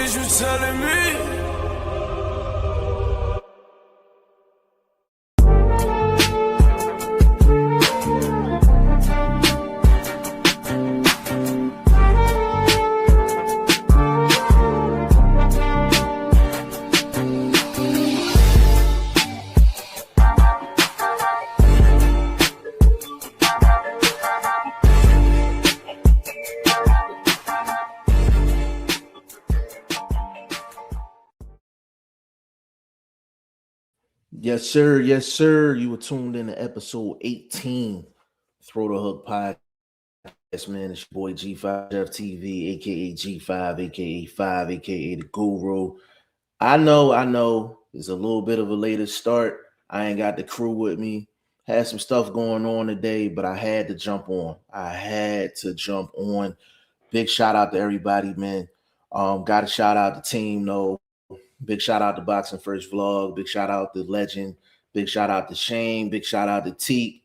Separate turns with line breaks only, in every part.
is you telling me?
Yes, sir. Yes, sir. You were tuned in to episode 18, Throw the Hook Podcast, man. It's your boy G5 Jeff TV, aka G5, aka 5, aka the Guru. I know. It's a little bit of a later start. I ain't got the crew with me. Had some stuff going on today, but I had to jump on. Big shout out to everybody, man. Got to shout out the team, though. Big shout out to Boxing First Vlog. Big shout out to Legend. Big shout out to Shane. Big shout out to Teak,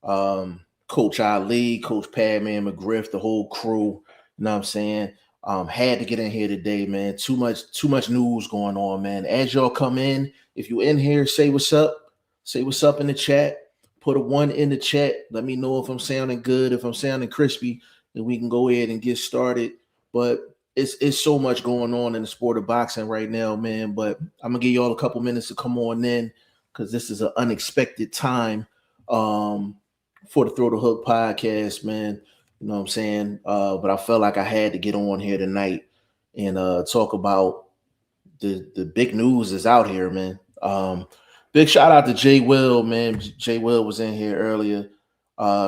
Coach Ali, Coach Padman McGriff, the whole crew. You know what I'm saying? Had to get in here today, man. Too much news going on, man. As y'all come in, if you in here, say what's up. Say what's up in the chat. Put a 1 in the chat. Let me know if I'm sounding good, if I'm sounding crispy, and we can go ahead and get started. But it's so much going on in the sport of boxing right now, man. But I'm gonna give y'all a couple minutes to come on in because this is an unexpected time for the Throw the Hook podcast, man. You know what I'm saying? But I felt like I had to get on here tonight and talk about the big news that's out here, man. Big shout out to Jay Will, man. Jay Will was in here earlier.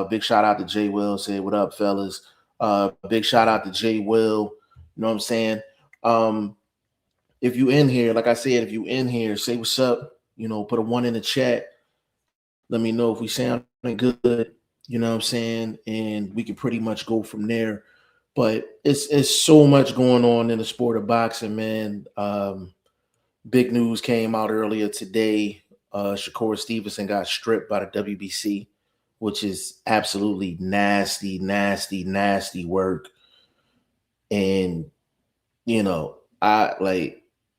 Big shout out to Jay Will. Say what up, fellas. Big shout out to Jay Will. You know what I'm saying? If you in here, like I said, if you in here, say what's up. You know, put a 1 in the chat. Let me know if we sound good. You know what I'm saying? And we can pretty much go from there. But it's so much going on in the sport of boxing, man. Big news came out earlier today. Shakur Stevenson got stripped by the WBC, which is absolutely nasty work. And you know,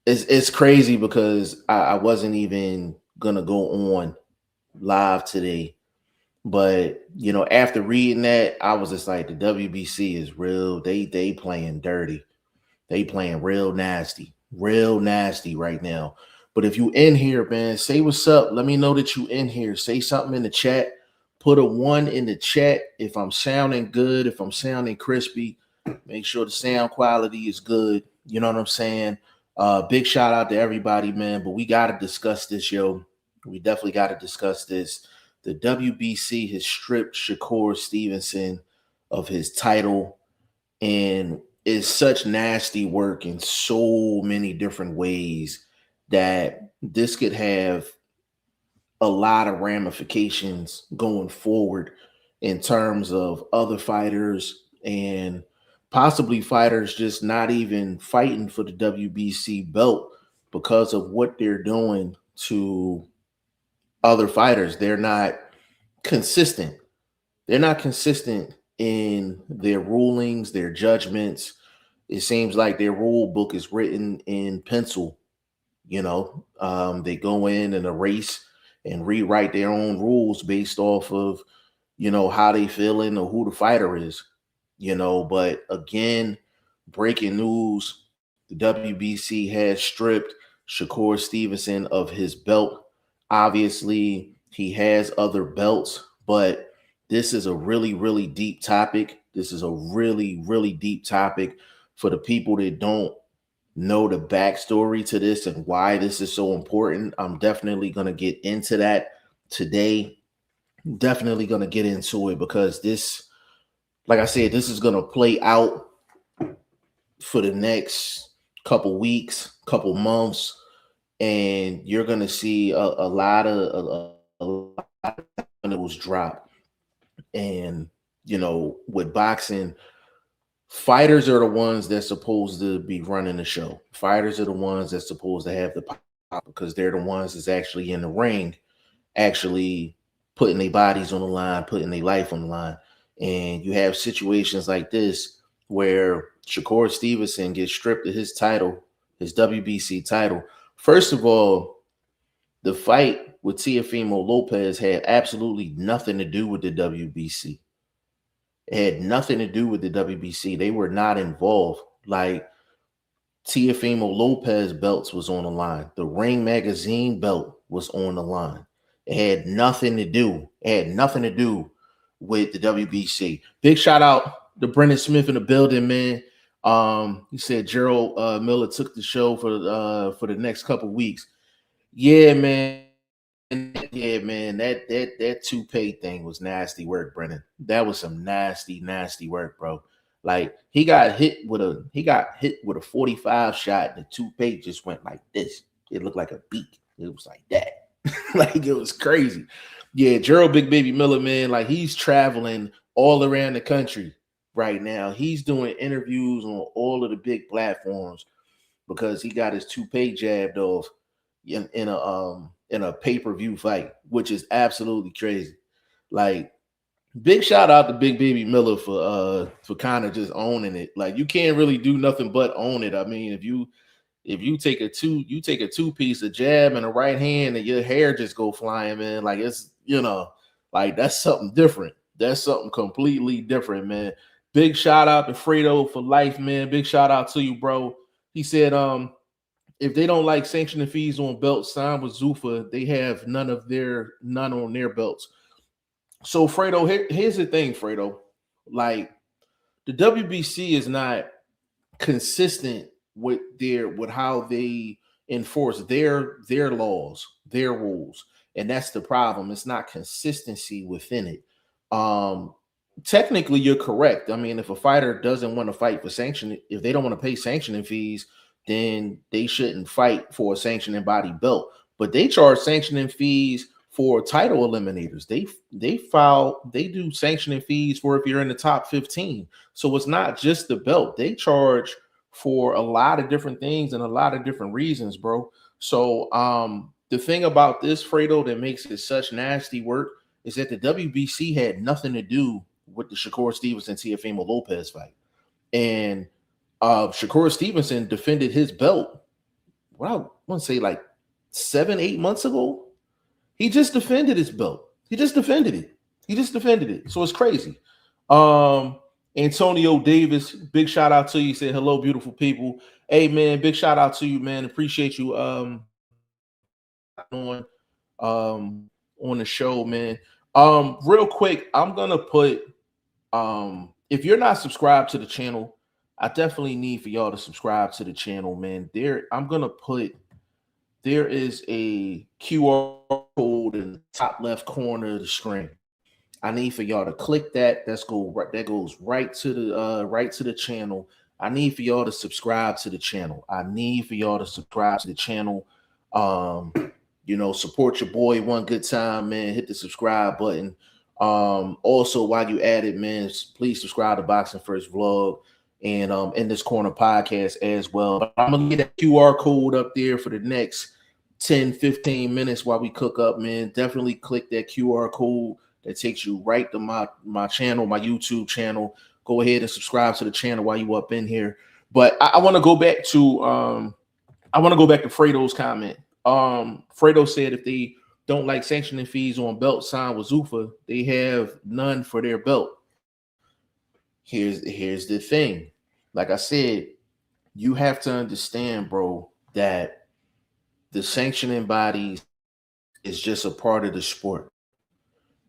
it's crazy because I wasn't even gonna go on live today, but you know, after reading that, I was just like, the WBC is real. They playing dirty. They playing real nasty right now. But if you in here, man, say what's up. Let me know that you in here. Say something in the chat. Put a 1 in the chat if I'm sounding good, if I'm sounding crispy. Make sure the sound quality is good. You know what I'm saying? Big shout out to everybody, man. But we got to discuss this, yo. We definitely got to discuss this. The WBC has stripped Shakur Stevenson of his title. And it's such nasty work in so many different ways that this could have a lot of ramifications going forward in terms of other fighters and possibly fighters just not even fighting for the WBC belt because of what they're doing to other fighters. They're not consistent. They're not consistent in their rulings, their judgments. It seems like their rule book is written in pencil. You know, they go in and erase and rewrite their own rules based off of, you know, how they feeling or who the fighter is. You know, but again, breaking news, the WBC has stripped Shakur Stevenson of his belt. Obviously, he has other belts, but this is a really deep topic. This is a really deep topic for the people that don't know the backstory to this and why this is so important. I'm definitely going to get into that today. Definitely going to get into it because this, like I said, this is going to play out for the next couple weeks, couple months, and you're going to see a lot of news drop. And, you know, with boxing, fighters are the ones that's supposed to be running the show. Fighters are the ones that's supposed to have the power because they're the ones that's actually in the ring, actually putting their bodies on the line, putting their life on the line. And you have situations like this where Shakur Stevenson gets stripped of his title his WBC title. First of all, the fight with Teofimo Lopez had absolutely nothing to do with the WBC. It had nothing to do with the WBC. They were not involved. Like, Teofimo Lopez belts was on the line. The Ring Magazine belt was on the line. It had nothing to do. It had nothing to do with the WBC. Big shout out to Brendan Smith in the building, man. He said Gerald Miller took the show for the next couple weeks. Yeah, man. Yeah, man. That toupee thing was nasty work, Brendan. That was some nasty work, bro. Like, he got hit with a 45 shot, and the toupee just went like this. It looked like a beak. It was like that. Like, it was crazy. Yeah, Gerald Big Baby Miller, man, like, he's traveling all around the country right now. He's doing interviews on all of the big platforms because he got his toupee jabbed off in a pay-per-view fight, which is absolutely crazy. Like, big shout out to Big Baby Miller for kind of just owning it. Like, you can't really do nothing but own it. I mean, if you take a two-piece, a jab and a right hand, and your hair just go flying, man. Like, it's, like, that's something different. That's something completely different, man. Big shout out to Fredo for life, man. Big shout out to you, bro. He said, if they don't like sanctioning fees on belts signed with Zuffa, they have none on their belts. So, Fredo, here's the thing, Fredo. Like, the WBC is not consistent with how they enforce their laws, their rules, and that's the problem. It's not consistency within it. Technically, you're correct. I mean, if a fighter doesn't want to fight for sanction, if they don't want to pay sanctioning fees, then they shouldn't fight for a sanctioning body belt. But they charge sanctioning fees for title eliminators. They do sanctioning fees for if you're in the top 15. So it's not just the belt. They charge for a lot of different things and a lot of different reasons, bro. So the thing about this, Fredo, that makes it such nasty work is that the WBC had nothing to do with the Shakur Stevenson Teofimo Lopez fight. And Shakur Stevenson defended his belt, well, I want to say like 7-8 months ago. He just defended his belt. He just defended it. So it's crazy. Antonio Davis, big shout out to you. He said, hello, beautiful people. Hey, man, big shout out to you, man. Appreciate you on the show, man. Real quick, I'm gonna put if you're not subscribed to the channel, I definitely need for y'all to subscribe to the channel, man. There is a QR code in the top left corner of the screen. I need for y'all to click that. That goes right to the channel. I need for y'all to subscribe to the channel. Support your boy one good time, man. Hit the subscribe button. Also, while you at it, man, please subscribe to Boxing First Vlog and In This Corner podcast as well. But I'm gonna get that QR code up there for the next 10-15 minutes while we cook up, man. Definitely click that QR code that takes you right to my channel, my YouTube channel. Go ahead and subscribe to the channel while you up in here. But I want to go back to Fredo's comment. Fredo said if they don't like sanctioning fees on belts signed with Zuffa, they have none for their belt. Here's the thing. Like I said, you have to understand, bro, that the sanctioning bodies is just a part of the sport.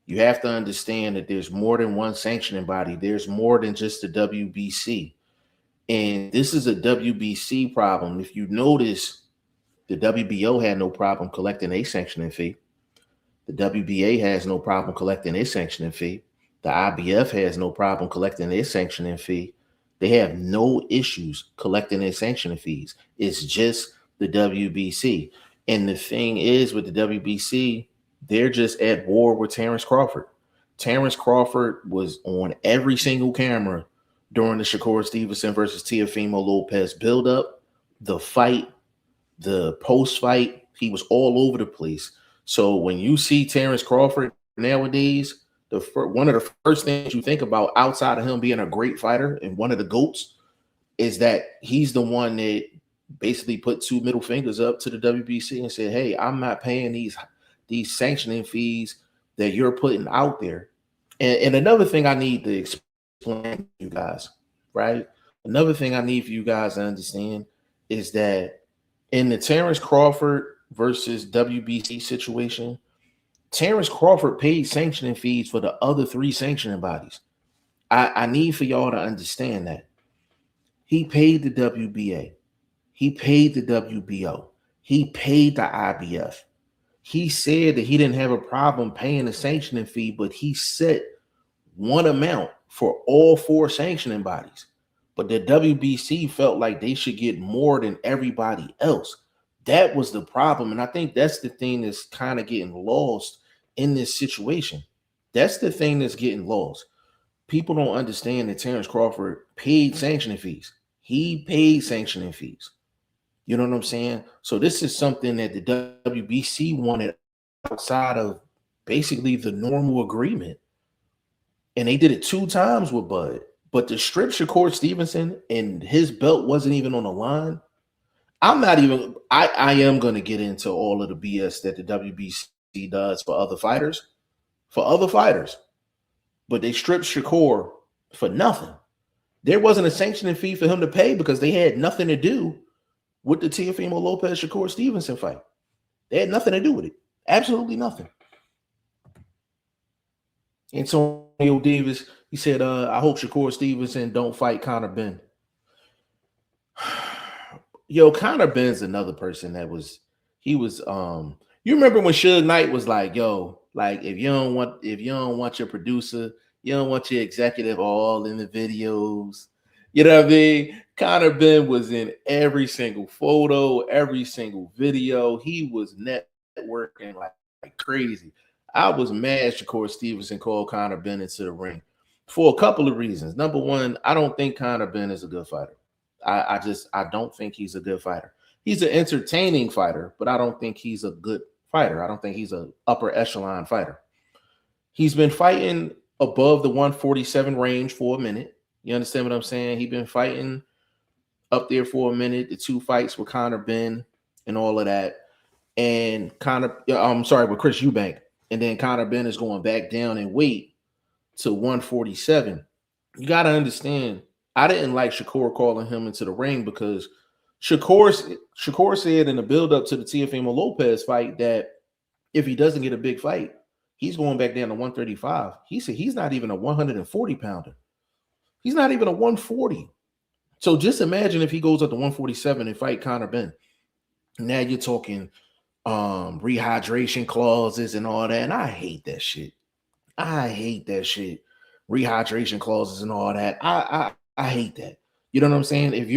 You have to understand that there's more than one sanctioning body. There's more than just the WBC. And this is a WBC problem. If you notice, the WBO had no problem collecting a sanctioning fee. The WBA has no problem collecting a sanctioning fee. The IBF has no problem collecting their sanctioning fee. They have no issues collecting their sanctioning fees. It's just the WBC. And the thing is with the WBC, they're just at war with Terrence Crawford. Terrence Crawford was on every single camera during the Shakur Stevenson versus Teofimo Lopez buildup, the fight, the post-fight. He was all over the place. So when you see Terrence Crawford nowadays, one of the first things you think about outside of him being a great fighter and one of the GOATs is that he's the one that basically put two middle fingers up to the WBC and said, "Hey, I'm not paying these sanctioning fees that you're putting out there." And another thing I need to explain to you guys, right? Another thing I need for you guys to understand is that in the Terrence Crawford versus WBC situation, Terrence Crawford paid sanctioning fees for the other three sanctioning bodies. I need for y'all to understand that. He paid the WBA. He paid the WBO. He paid the IBF. He said that he didn't have a problem paying the sanctioning fee, but he set one amount for all four sanctioning bodies. But the WBC felt like they should get more than everybody else. That was the problem. And I think that's the thing that's kind of getting lost in this situation. That's the thing that's getting lost. People don't understand that Terrence Crawford paid sanctioning fees. He paid sanctioning fees. You know what I'm saying? So this is something that the WBC wanted outside of basically the normal agreement. And they did it 2 times with Bud. But to strip Shakur Stevenson and his belt wasn't even on the line, I am going to get into all of the BS that the WBC does for other fighters. But they stripped Shakur for nothing. There wasn't a sanctioning fee for him to pay because they had nothing to do with the Teofimo Lopez Shakur Stevenson fight. They had nothing to do with it. Absolutely nothing. Antonio Davis, he said, I hope Shakur Stevenson don't fight Conor Benn. Yo, Conor Benn's another person that was, you remember when Suge Knight was like, yo, like if you don't want your producer, you don't want your executive all in the videos. You know what I mean? Conor Benn was in every single photo, every single video. He was networking like crazy. I was mad Shakur Stevenson called Conor Benn into the ring for a couple of reasons. Number one, I don't think Conor Benn is a good fighter. I don't think he's a good fighter. He's an entertaining fighter, but I don't think he's a good fighter. I don't think he's an upper echelon fighter. He's been fighting above the 147 range for a minute. You understand what I'm saying? He's been fighting up there for a minute. The 2 fights with Conor Benn and all of that. And with Chris Eubank. And then Conor Benn is going back down in weight to 147. You got to understand, I didn't like Shakur calling him into the ring because Shakur said in the build-up to the Teofimo Lopez fight that if he doesn't get a big fight, he's going back down to 135. He said he's not even a 140-pounder. He's not even a 140. So just imagine if he goes up to 147 and fight Conor Benn. Now you're talking rehydration clauses and all that. And I hate that shit. Rehydration clauses and all that. I hate that. You know what I'm saying? If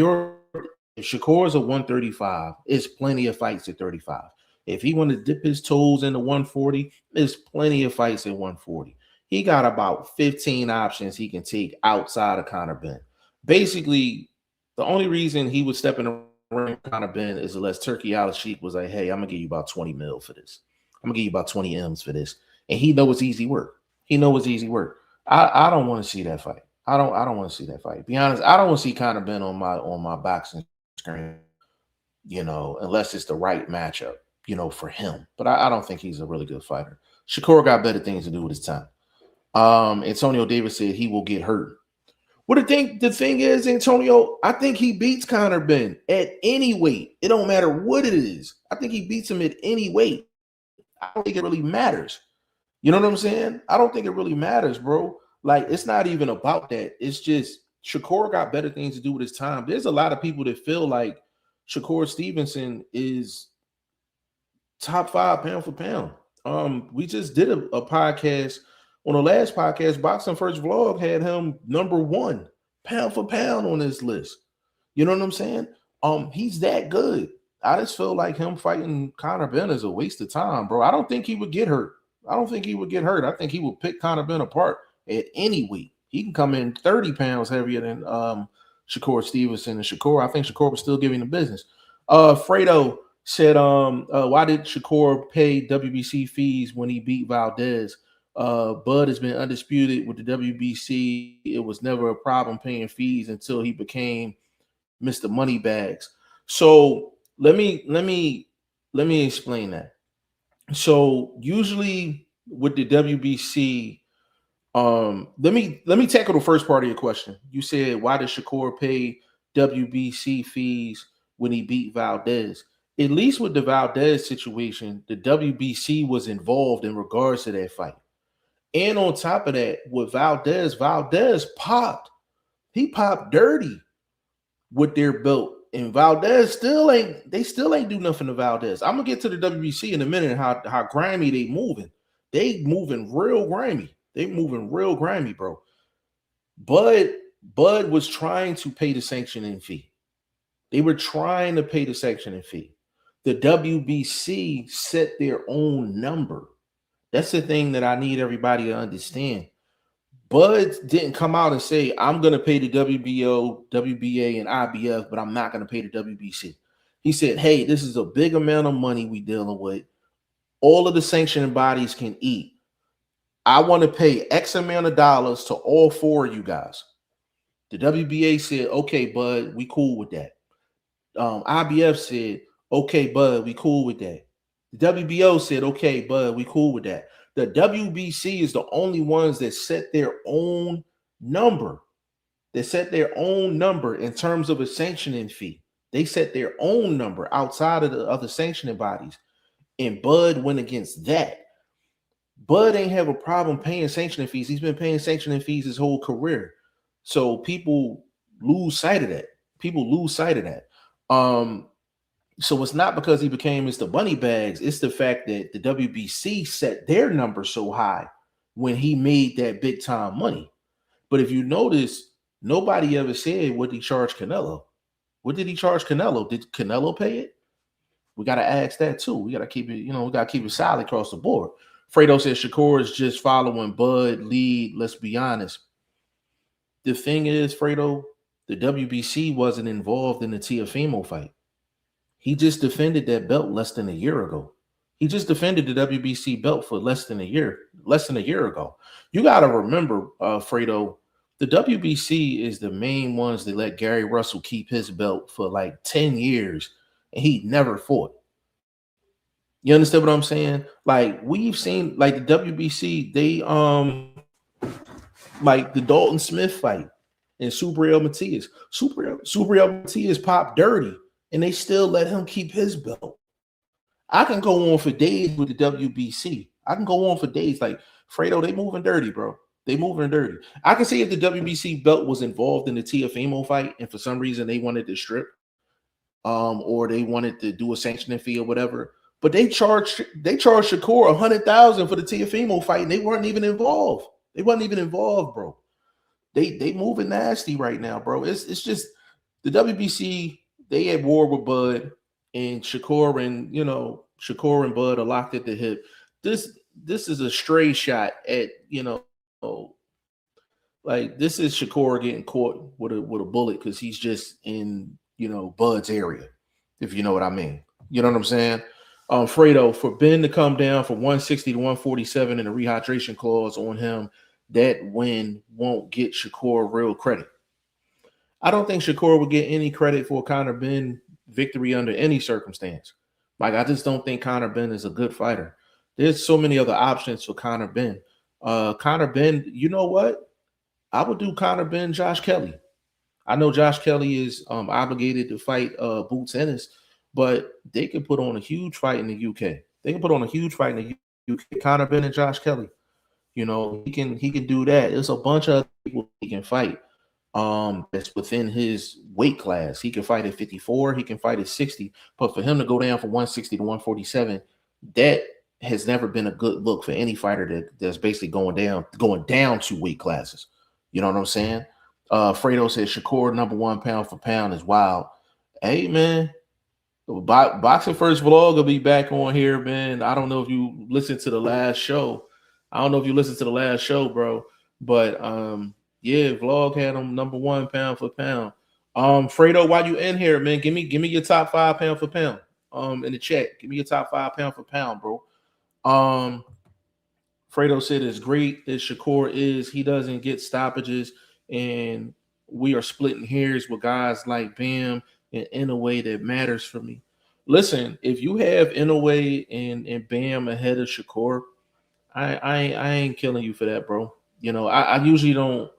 Shakur's a 135, it's plenty of fights at 35. If he want to dip his toes into 140, there's plenty of fights at 140. He got about 15 options he can take outside of Conor Benn. Basically, the only reason he would step in the ring with Conor Benn is unless Turkey Al-Sheikh was like, hey, I'm going to give you about 20 mil for this. I'm going to give you about 20 M's for this. And he knows it's easy work. I don't want to see that fight. I don't want to see that fight. Be honest, I don't want to see Conor Benn on my boxing screen, unless it's the right matchup, for him. But I don't think he's a really good fighter. Shakur got better things to do with his time. Antonio Davis said he will get hurt. Well, the thing is, Antonio, I think he beats Conor Benn at any weight. It don't matter what it is. I think he beats him at any weight. I don't think it really matters. You know what I'm saying? I don't think it really matters, bro. Like, it's not even about that. It's just Shakur got better things to do with his time. There's a lot of people that feel like Shakur Stevenson is top 5 pound for pound. We just did a podcast. On the last podcast, Boxing First Vlog had him number 1 pound for pound on this list. You know what I'm saying? He's that good. I just feel like him fighting Conor Benn is a waste of time, bro. I don't think he would get hurt. I think he would pick Conor Benn apart at any weight. He can come in 30 pounds heavier than Shakur Stevenson. And I think Shakur was still giving the business. Fredo said, why did Shakur pay WBC fees when he beat Valdez? Bud has been undisputed with the WBC. It was never a problem paying fees until he became Mr. Moneybags. So let me explain that. So usually with the WBC, let me tackle the first part of your question. You said, why did Shakur pay WBC fees when he beat Valdez? At least with the Valdez situation, the WBC was involved in regards to that fight. And on top of that, with Valdez, Valdez popped. He popped dirty with their belt. And Valdez still ain't do nothing to Valdez. I'm gonna get to the WBC in a minute, how grimy they moving. They moving real grimy. They moving real grimy, bro. Bud Bud was trying to pay the sanctioning fee. They were trying to pay the sanctioning fee. The WBC set their own number. That's the thing that I need everybody to understand. Bud didn't come out and say, I'm going to pay the WBO, WBA, and IBF, but I'm not going to pay the WBC. He said, hey, this is a big amount of money we dealing with. All of the sanctioning bodies can eat. I want to pay X amount of dollars to all four of you guys. The WBA said, okay, Bud, we cool with that. IBF said, okay, Bud, we cool with that. The WBO said, okay, Bud, we cool with that. The WBC is the only ones that set their own number. They set their own number in terms of a sanctioning fee. They set their own number outside of the other sanctioning bodies. And Bud went against that. Bud ain't have a problem paying sanctioning fees. He's been paying sanctioning fees his whole career. So people lose sight of that. People lose sight of that. So it's not because he became Mr. Bunny Bags. It's the fact that the WBC set their number so high when he made that big time money. But if you notice, nobody ever said what he charged Canelo. What did he charge Canelo? Did Canelo pay it? We got to ask that too. We got to keep it, we got to keep it solid across the board. Fredo says Shakur is just following Bud lead. Let's be honest. The thing is, Fredo, the WBC wasn't involved in the Teofimo fight. He just defended that belt less than a year ago. He just defended the WBC belt for less than a year ago. You got to remember, Fredo, the WBC is the main ones that let Gary Russell keep his belt for like 10 years, and he never fought. You understand what I'm saying? Like, we've seen, like, the WBC, they, like the Dalton Smith fight and Subriel Matias. Subriel Matias popped dirty, and they still let him keep his belt. I can go on for days with the WBC. I can go on for days. Like, Fredo, they moving dirty, bro. They moving dirty. I can see if the WBC belt was involved in the Teofimo fight, and for some reason they wanted to strip, or they wanted to do a sanctioning fee or whatever. But they charged Shakur $100,000 for the Teofimo fight, and they weren't even involved. They wasn't even involved, bro. They moving nasty right now, bro. It's just the WBC. They at war with Bud, and Shakur and Bud are locked at the hip. This is a stray shot at, like, this is Shakur getting caught with a bullet because he's just in, Bud's area, if you know what I mean. You know what I'm saying? Fredo, for Ben to come down from 160 to 147 and a rehydration clause on him, that win won't get Shakur real credit. I don't think Shakur would get any credit for Conor Benn victory under any circumstance. Like, I just don't think Conor Benn is a good fighter. There's so many other options for Conor Benn. Conor Benn, you know what? I would do Conor Benn, Josh Kelly. I know Josh Kelly is obligated to fight Boots Ennis, but they could put on a huge fight in the UK. They can put on a huge fight in the UK. Conor Benn and Josh Kelly. He can do that. There's a bunch of people he can fight. That's within his weight class. He can fight at 54, he can fight at 60, but for him to go down from 160 to 147, that has never been a good look for any fighter that's basically going down 2 weight classes. You know what I'm saying? Fredo says Shakur #1 pound for pound is wild. Hey, man, Boxing First Vlog will be back on here, man. I don't know if you listened to the last show. Bro, but yeah, Vlog had him #1 pound for pound. Fredo, while you in here, man, give me your top 5 pound for pound. In the chat, give me your top 5 pound for pound, bro. Fredo said as great as Shakur is, he doesn't get stoppages, and we are splitting hairs with guys like Bam,
in a way that matters for me. Listen, if you have Inoue and Bam ahead of Shakur, I ain't killing you for that, bro. You know, I usually don't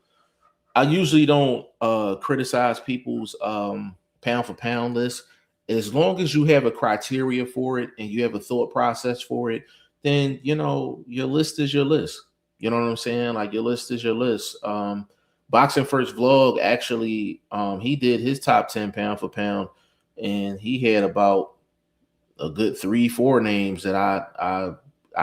criticize people's pound for pound list. As long as you have a criteria for it and you have a thought process for it, then you know your list is your list. You know what I'm saying? Like your list is your list. Boxing First Vlog actually he did his top 10 pound for pound, and he had about a good 3, 4 names that I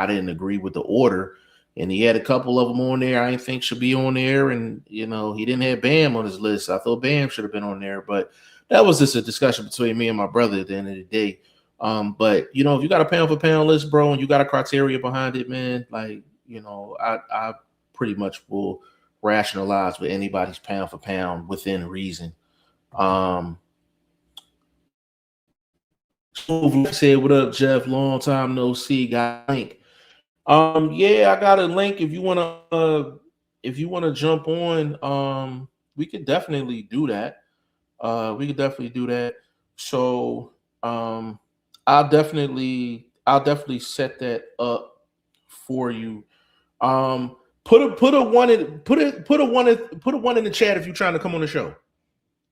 didn't agree with the order, and he had a couple of them on there I didn't think should be on there, and you know he didn't have Bam on his list. I thought Bam should have been on there, but that was just a discussion between me and my brother at the end of the day. But you know, if you got a pound for pound list, bro, and you got a criteria behind it, man, like you know, I pretty much will rationalize with anybody's pound for pound within reason. Um, Smooth said, "What up, Jeff? Long time no see. Got a link? Yeah, I got a link. If you wanna jump on, we could definitely do that. We could definitely do that. So, um, I'll definitely set that up for you. Put a one in put a one in the chat if you're trying to come on the show.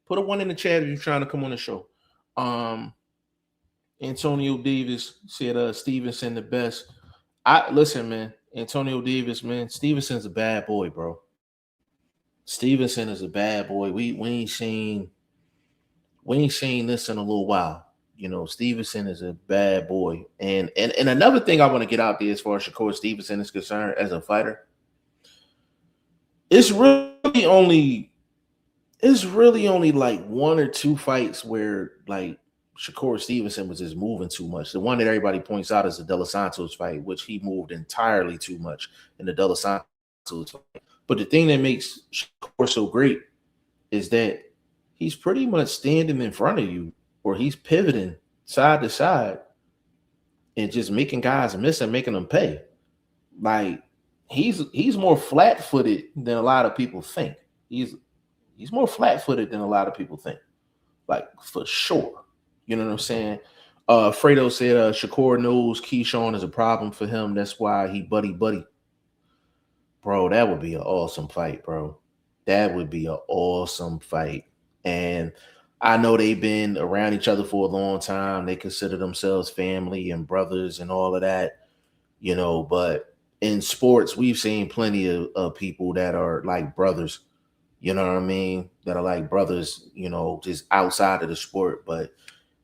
Put a one in the chat if you're trying to come on the show. Um, Antonio Davis said Stevenson the best. I listen, man. Antonio Davis, man. Stevenson's a bad boy, bro. Stevenson is a bad boy. We ain't seen this in a little while. You know, Stevenson is a bad boy. And another thing I want to get out there as far as Shakur Stevenson is concerned as a fighter, it's really only like 1 or 2 fights where like Shakur Stevenson was just moving too much. The one that everybody points out is the De Los Santos fight, which he moved entirely too much in the De Los Santos fight. But the thing that makes Shakur so great is that he's pretty much standing in front of you, or he's pivoting side to side and just making guys miss and making them pay. Like he's more flat footed than a lot of people think. He's more flat footed than a lot of people think. Like for sure. You know what I'm saying? Fredo said Shakur knows Keyshawn is a problem for him. That's why he buddy. Bro, that would be an awesome fight, bro. That would be an awesome fight. And I know they've been around each other for a long time. They consider themselves family and brothers and all of that, you know. But in sports, we've seen plenty of people that are like brothers, you know what I mean? That are like brothers, you know, just outside of the sport, but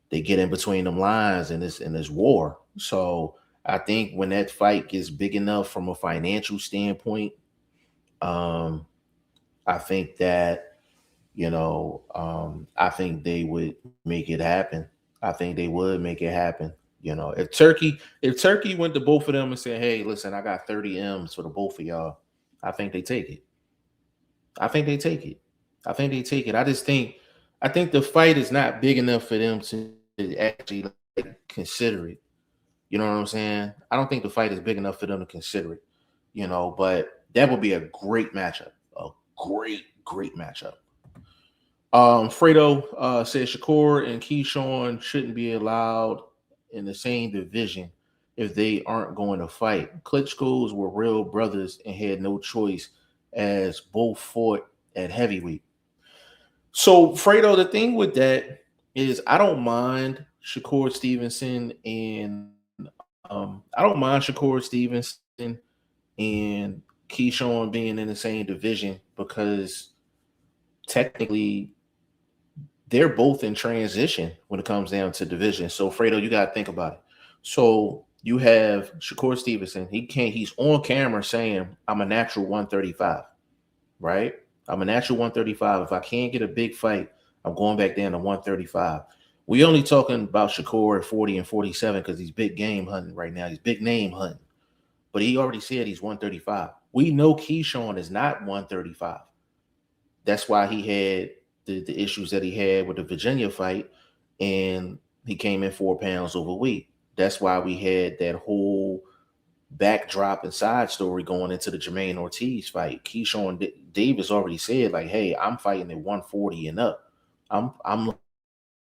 they get in between them lines and this war. So I think when that fight gets big enough from a financial standpoint, um, I think that I think they would make it happen. I think they would make it happen. You know, if Turkey went to both of them and said, "Hey, listen, I got 30 M's for the both of y'all," I think they take it. I think they take it. I think they take it. I think the fight is not big enough for them to actually like, consider it. You know what I'm saying? I don't think the fight is big enough for them to consider it. You know, but that would be a great matchup. A great matchup. Fredo says Shakur and Keyshawn shouldn't be allowed in the same division if they aren't going to fight. Klitschko's were real brothers and had no choice as both fought at heavyweight. So, Fredo, the thing with that is I don't mind Shakur Stevenson and Keyshawn being in the same division because technically they're both in transition when it comes down to division. So Fredo, you gotta think about it. So you have Shakur Stevenson. He's on camera saying, I'm a natural 135, right? I'm a natural 135. If I can't get a big fight, I'm going back down to 135. We only talking about Shakur at 40 and 47 because he's big game hunting right now. He's big name hunting. But he already said he's 135. We know Keyshawn is not 135. That's why he had the issues that he had with the Virginia fight, and he came in 4 pounds overweight. That's why we had that whole backdrop and side story going into the Jermaine Ortiz fight. Keyshawn Davis already said, like, hey, I'm fighting at 140 and up. I'm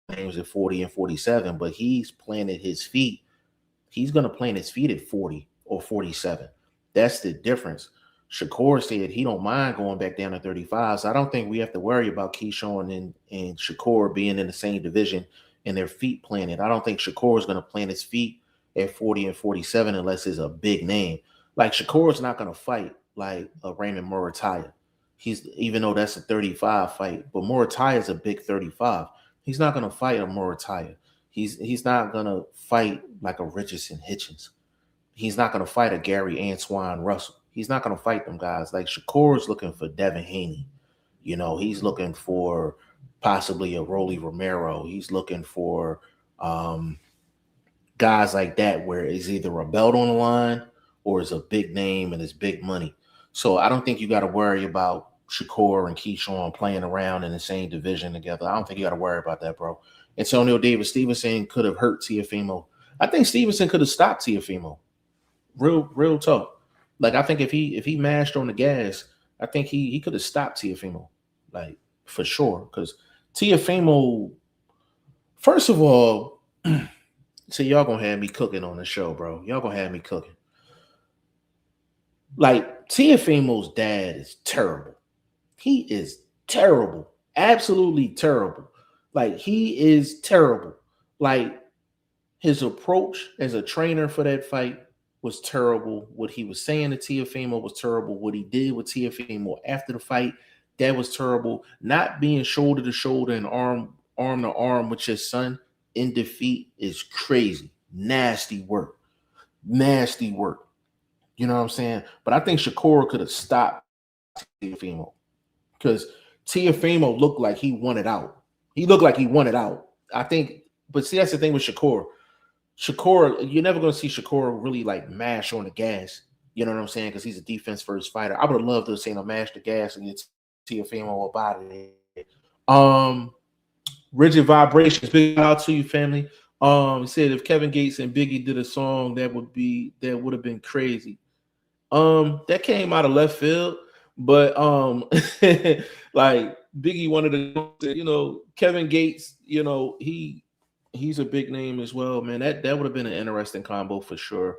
names at 40 and 47, but he's planted his feet. He's going to plant his feet at 40 or 47. That's the difference. Shakur said he don't mind going back down to 35. So I don't think we have to worry about Keyshawn and Shakur being in the same division and their feet planted. I don't think Shakur is going to plant his feet at 40 and 47 unless it's a big name. Like Shakur is not going to fight like a Raymond Murataya. He's even though that's a 35 fight, but Murataya is a big 35. He's not going to fight a Murataya. He's not going to fight like a Richardson Hitchens. He's not going to fight a Gary Antoine Russell. He's not going to fight them guys. Like Shakur is looking for Devin Haney. You know, he's looking for possibly a Rolly Romero. He's looking for guys like that where it's either a belt on the line or it's a big name and it's big money. So I don't think you got to worry about Shakur and Keyshawn playing around in the same division together. I don't think you got to worry about that, bro. Antonio Davis Stevenson could have hurt Teofimo. I think Stevenson could have stopped Teofimo. Real talk. Like I think if he mashed on the gas, I think he could have stopped Teofimo, like for sure. Because Teofimo, first of all, so y'all gonna have me cooking on the show, bro. Y'all gonna have me cooking. Like Teofimo's dad is terrible. He is terrible, absolutely terrible. Like he is terrible. Like his approach as a trainer for that fight was terrible. What he was saying to Teofimo was terrible. What he did with Teofimo after the fight, that was terrible. Not being shoulder to shoulder and arm to arm with your son in defeat is crazy. Nasty work. Nasty work. You know what I'm saying? But I think Shakur could have stopped Teofimo because Teofimo looked like he wanted out. He looked like he wanted out. I think, but see, that's the thing with Shakur. Shakur, you're never going to see Shakur really like mash on the gas. You know what I'm saying? Because he's a defense first fighter. I would have loved to have seen him mash the gas and get Teofimo up out of there. Rigid Vibrations, big shout out to you, family. He said if Kevin Gates and Biggie did a song, that would have been crazy. That came out of left field, but like Biggie wanted to, you know, Kevin Gates, you know, he's a big name as well, man. That would have been an interesting combo for sure.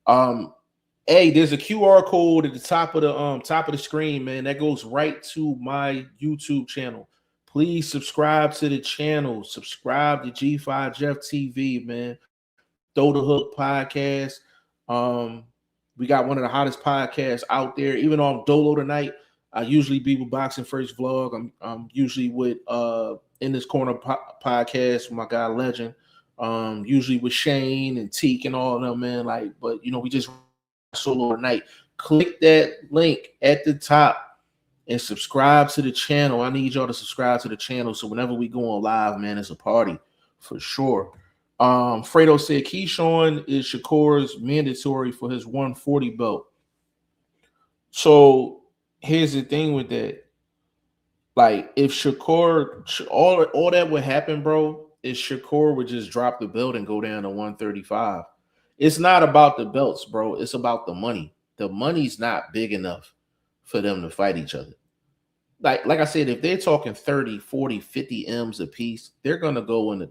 Hey, there's a QR code at the top of the screen, man. That goes right to my YouTube channel. Please subscribe to the channel. Subscribe to G5 Jeff TV, man. Throw the Hook podcast. We got one of the hottest podcasts out there. Even though I'm dolo tonight, I usually be with Boxing First Vlog. I'm usually with In This Corner podcast with my guy Legend. Usually with Shane and Teak and all of them, man. Like, but you know, we just solo tonight. Click that link at the top and subscribe to the channel. I need y'all to subscribe to the channel so whenever we go on live, man, it's a party for sure. Fredo said Keyshawn is Shakur's mandatory for his 140 belt. So here's the thing with that. Like if Shakur, all that would happen, bro, is Shakur would just drop the belt and go down to 135. It's not about the belts, bro. It's about the money. The money's not big enough for them to fight each other. Like I said, if they're talking 30, 40, 50 M's a piece, they're gonna go in the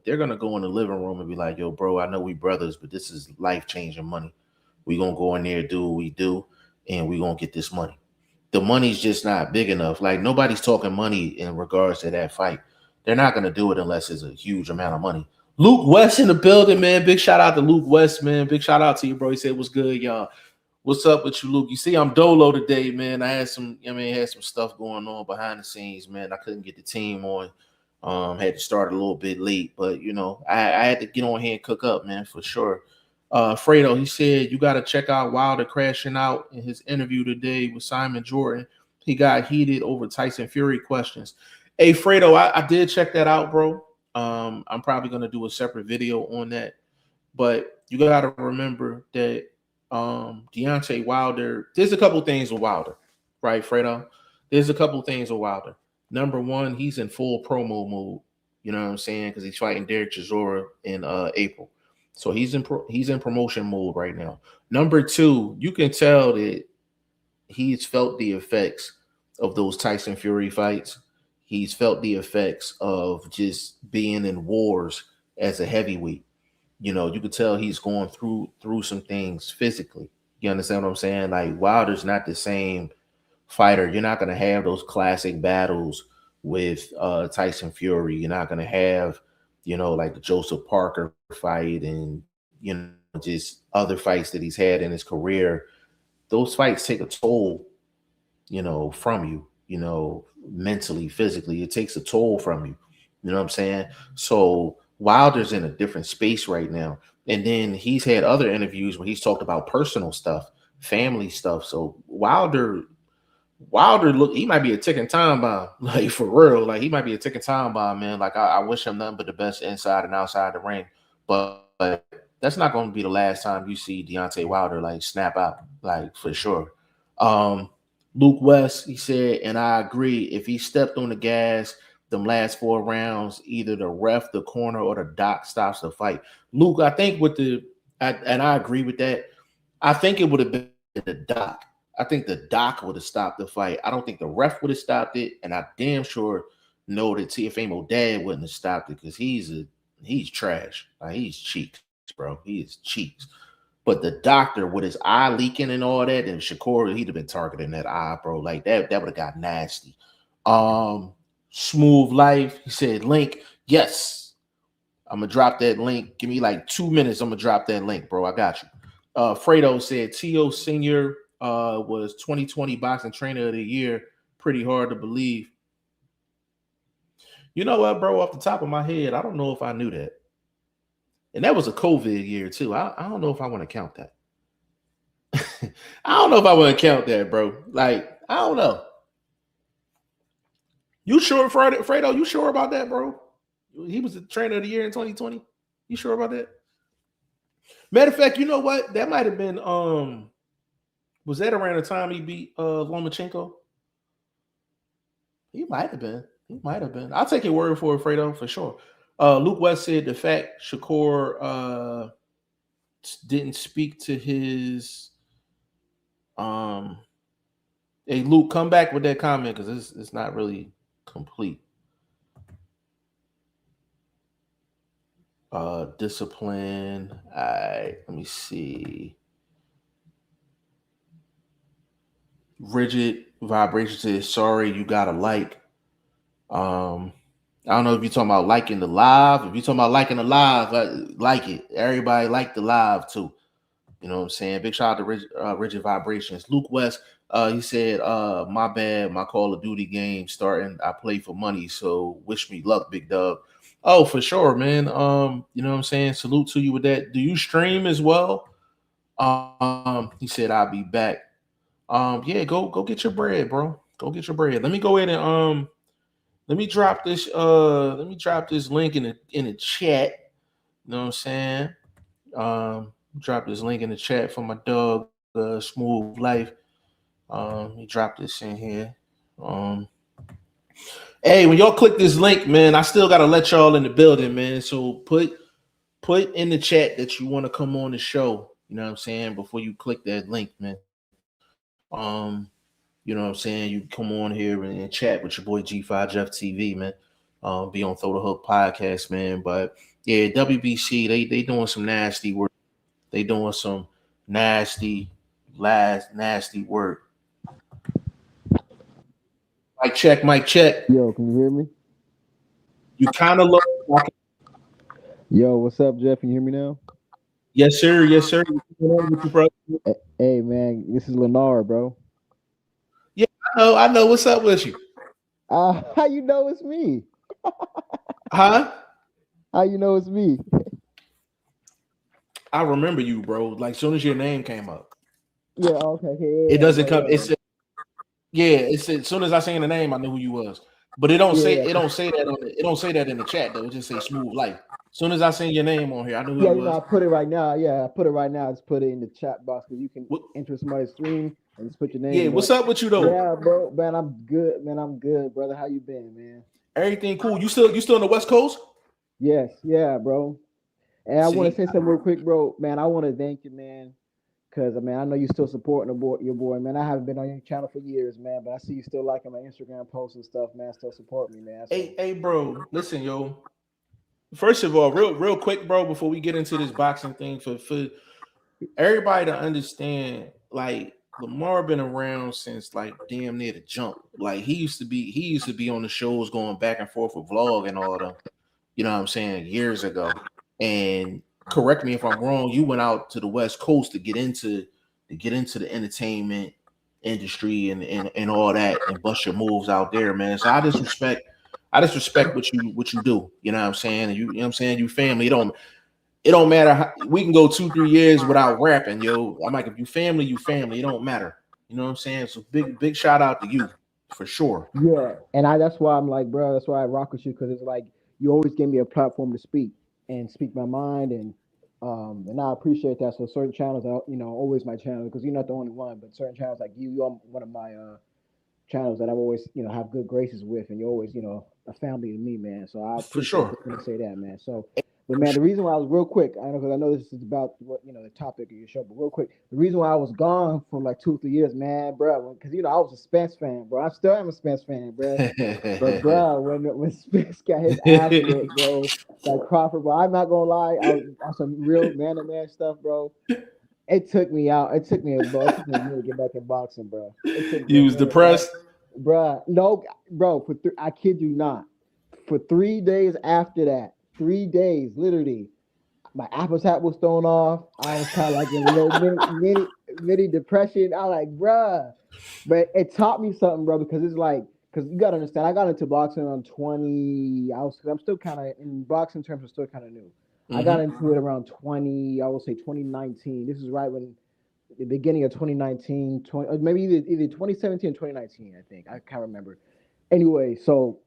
living room and be like, yo, bro, I know we brothers, but this is life-changing money. We're gonna go in there, do what we do, and we're gonna get this money. The money's just not big enough. Like nobody's talking money in regards to that fight. They're not gonna do it unless it's a huge amount of money. Luke West in the building, man. Big shout out to Luke West, man. Big shout out to you, bro. He said, what's good, y'all? What's up with you, Luke? You see, I'm dolo today, man. I had some stuff going on behind the scenes, man. I couldn't get the team on. Had to start a little bit late, but you know, I had to get on here and cook up, man, for sure. Fredo, he said you got to check out Wilder crashing out in his interview today with Simon Jordan. He got heated over Tyson Fury questions. Hey, Fredo, I did check that out, bro. I'm probably gonna do a separate video on that, but you got to remember that Deontay Wilder, there's a couple things with Wilder, right, Fredo? There's a couple things with Wilder. Number one, he's in full promo mode. You know what I'm saying? Because he's fighting Derek Chisora in April, so he's in promotion mode right now. Number two, you can tell that he's felt the effects of those Tyson Fury fights.
he's felt the effects of just being in wars as a heavyweight. You could tell he's going through some things physically. You understand what I'm saying? Like Wilder's not the same fighter. You're not gonna have those classic battles with Tyson Fury. You're not gonna have, like the Joseph Parker fight and just other fights that he's had in his career. Those fights take a toll, from you, mentally, physically. It takes a toll from you. You know what I'm saying? So Wilder's in a different space right now. And then he's had other interviews where he's talked about personal stuff, family stuff. So Wilder look, he might be a ticking time bomb, like for real. Like he might be a ticking time bomb, man. Like I wish him nothing but the best inside and outside the ring. But that's not going to be the last time you see Deontay Wilder like snap out, like for sure. Luke West, he said, and I agree. If he stepped on the gas, them last 4 rounds, either the ref, the corner, or the doc stops the fight. Luke, I think and I agree with that. I think it would have been the doc. I think the doc would have stopped the fight. I don't think the ref would have stopped it, and I damn sure know that TFMO dad wouldn't have stopped it because he's trash. Like he's cheeks, bro. He is cheeks. But the doctor with his eye leaking and all that, and Shakur, he'd have been targeting that eye, bro. Like that would have got nasty. Smooth Life, he said, link. Yes. I'm gonna drop that link. Give me like 2 minutes. I'm gonna drop that link, bro. I got you. Fredo said T.O. Senior was 2020 boxing trainer of the year. Pretty hard to believe. You know what, bro? Off the top of my head, I don't know if I knew that. And that was a COVID year too. I don't know if I want to count that. I don't know if I want to count that, bro. Like, I don't know. You sure, Fredo? You sure about that, bro? He was the trainer of the year in 2020. You sure about that? Matter of fact, you know what? That might have been was that around the time he beat Lomachenko? He might have been. I'll take your word for it, Fredo, for sure. Luke West said the fact Shakur didn't speak to his hey Luke, come back with that comment because it's not really complete. Discipline. All right, let me see. Rigid Vibration says, sorry, you got a like. I don't know if you're talking about liking the live. If you're talking about liking the live, like it. Everybody like the live too. You know what I'm saying? Big shout out to Rigid Vibrations. Luke West, he said, my bad, my Call of Duty game starting. I play for money, so wish me luck, big dub. Oh, for sure, man. You know what I'm saying? Salute to you with that. Do you stream as well? He said, I'll be back. Yeah, go get your bread, bro. Go get your bread. Let me go ahead and let me drop this link in the chat. You know what I'm saying? Drop this link in the chat for my dog, Smooth Life. He dropped this in here. Hey, when y'all click this link, man, I still gotta let y'all in the building, man. So put in the chat that you want to come on the show. You know what I'm saying? Before you click that link, man. You know what I'm saying? You come on here and chat with your boy G5 Jeff TV, man. Be on Throw the Hook podcast, man. But yeah, WBC, they doing some nasty work. They doing some nasty work. Mic check.
Yo, can you hear me?
You kind of look.
Yo, what's up, Jeff? Can you hear me now?
Yes, sir.
Hey, man, this is Lennar, bro.
Yeah, I know. What's up with you?
How you know it's me?
Huh?
How you know it's me?
I remember you, bro. Like, as soon as your name came up.
Yeah, okay. Yeah,
it doesn't come. It's as soon as I seen the name, I knew who you was. But it don't say that in the chat though. It just say Smooth Life. As soon as I seen your name on here, I knew who you was.
I put it right now. Yeah, I put it right now. Just put it in the chat box because you can enter somebody's stream and just put your name.
Yeah, what's up with you though?
Yeah, bro, man, I'm good, man. I'm good, brother. How you been, man?
Everything cool. You still on the West Coast?
Yes, yeah, bro. And I want to say something real quick, bro. Man, I want to thank you, man, Cause I mean, I know you still supporting your boy, man. I haven't been on your channel for years, man, but I see you still liking my Instagram posts and stuff, man. Still support me, man. So
Hey, bro, listen, yo. First of all, real quick, bro, before we get into this boxing thing, for everybody to understand, like Lamar been around since like damn near the jump. Like he used to be on the shows going back and forth with Vlog and all them. You know what I'm saying? Years ago. And correct me if I'm wrong, you went out to the West Coast to get into the entertainment industry and all that and bust your moves out there, man. So I just respect what you do. You know what I'm saying? And you know what I'm saying? You family. It don't matter how, we can go 2-3 years without rapping, yo. I'm like, if you family, you family. It don't matter. You know what I'm saying? So big shout out to you for sure.
yeah, and that's why I'm like, bro, that's why I rock with you, because it's like you always give me a platform to speak my mind, and I appreciate that. So certain channels, always my channel, because you're not the only one, but certain channels like you're one of my channels that I've always have good graces with, and you're always a family to me, man. So I
For
appreciate
sure.
to say that, man. So. But man, the reason why I was real quick, because I know this is about what the topic of your show, but real quick, the reason why I was gone for like 2 or 3 years, man, bro, because I was a Spence fan, bro. I still am a Spence fan, bro. But bro, when Spence got his ass whipped, bro, like Crawford, bro, I'm not gonna lie, I was on some real man to man stuff, bro. It took me out. It took me a minute to get back in boxing, bro. It took me a
You was
minute, bro.
depressed?
Bro, no, bro. I kid you not. For 3 days after that, 3 days, literally, my appetite was thrown off. I was kind of like in a little mini depression. I was like, bruh. But it taught me something, bro, because it's like, because you gotta understand, I got into boxing around 20. I'm still kind of in boxing terms, I'm still kind of new. I got into it around 20. I would say 2019. This is right when the beginning of 2019, maybe either 2017 or 2019. I think I can't remember. Anyway, so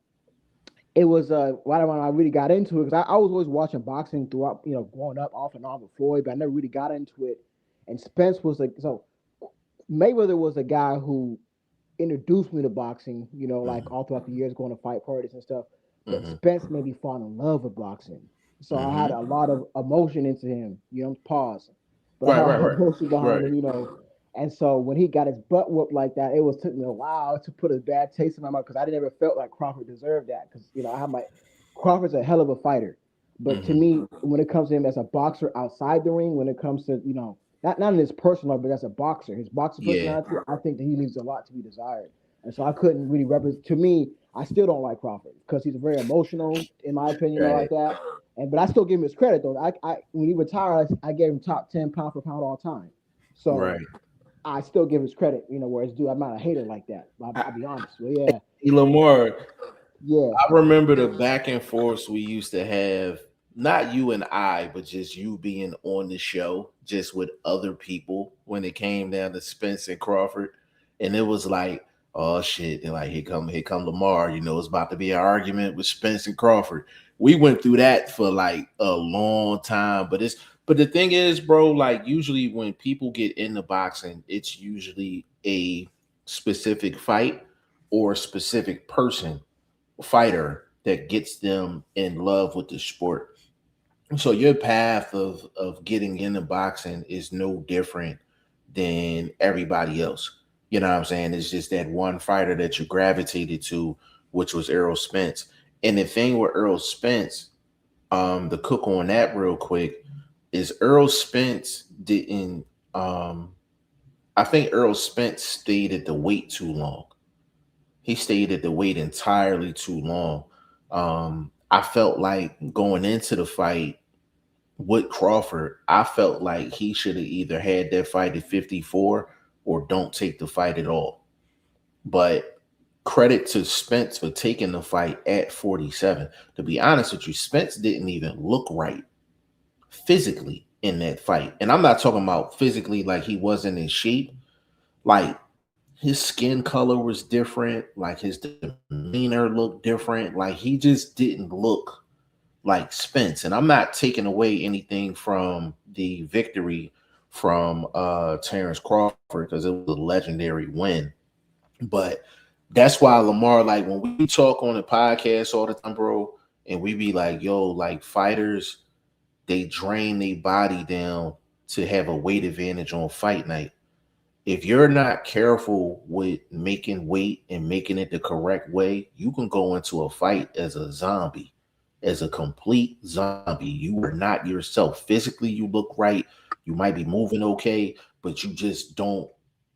it was right when I really got into it, because I was always watching boxing throughout, growing up off and on with Floyd, but I never really got into it. And Spence was like, so Mayweather was a guy who introduced me to boxing, like all throughout the years going to fight parties and stuff. But Spence made me fall in love with boxing. So I had a lot of emotion into him, pause. But I had a lot of emotion behind him, And so when he got his butt whooped like that, took me a while to put a bad taste in my mouth, because I never felt like Crawford deserved that. Because Crawford's a hell of a fighter, but to me, when it comes to him as a boxer outside the ring, when it comes to not in his personal life, but as a boxer, his boxing personality, I think that he leaves a lot to be desired. And so I couldn't really represent. To me, I still don't like Crawford because he's very emotional, in my opinion, like that. But I still give him his credit though. I when he retired, I gave him top 10 pound for pound all time. So I still give his credit, where it's due. I'm not a hater like that. I'll be honest. Well, yeah.
Lamar,
Yeah.
I remember the back and forth we used to have, not you and I, but just you being on the show, just with other people when it came down to Spence and Crawford. And it was like, oh shit, and like here come Lamar, it's about to be an argument with Spence and Crawford. We went through that for like a long time, but the thing is, bro, like usually when people get into boxing, it's usually a specific fight or a specific fighter that gets them in love with the sport. So your path of getting into boxing is no different than everybody else. You know what I'm saying? It's just that one fighter that you gravitated to, which was Errol Spence. And the thing with Errol Spence, the cook on that real quick, is Errol Spence didn't I think Errol Spence stayed at the weight too long. He stayed at the weight entirely too long. I felt like going into the fight with Crawford, I felt like he should have either had that fight at 54 or don't take the fight at all. But credit to Spence for taking the fight at 47. To be honest with you, Spence didn't even look right physically in that fight. And I'm not talking about physically like he wasn't in shape. Like his skin color was different. Like his demeanor looked different. Like he just didn't look like Spence. And I'm not taking away anything from the victory from Terrence Crawford, because it was a legendary win. But that's why Lamar, like when we talk on the podcast all the time, bro, and we be like, yo, like fighters, they drain their body down
to have a weight advantage on fight night. If you're not careful with making weight and making it the correct way, you can go into a fight as a zombie, as a complete zombie. You are not yourself. Physically, you look right. You might be moving okay, but you just don't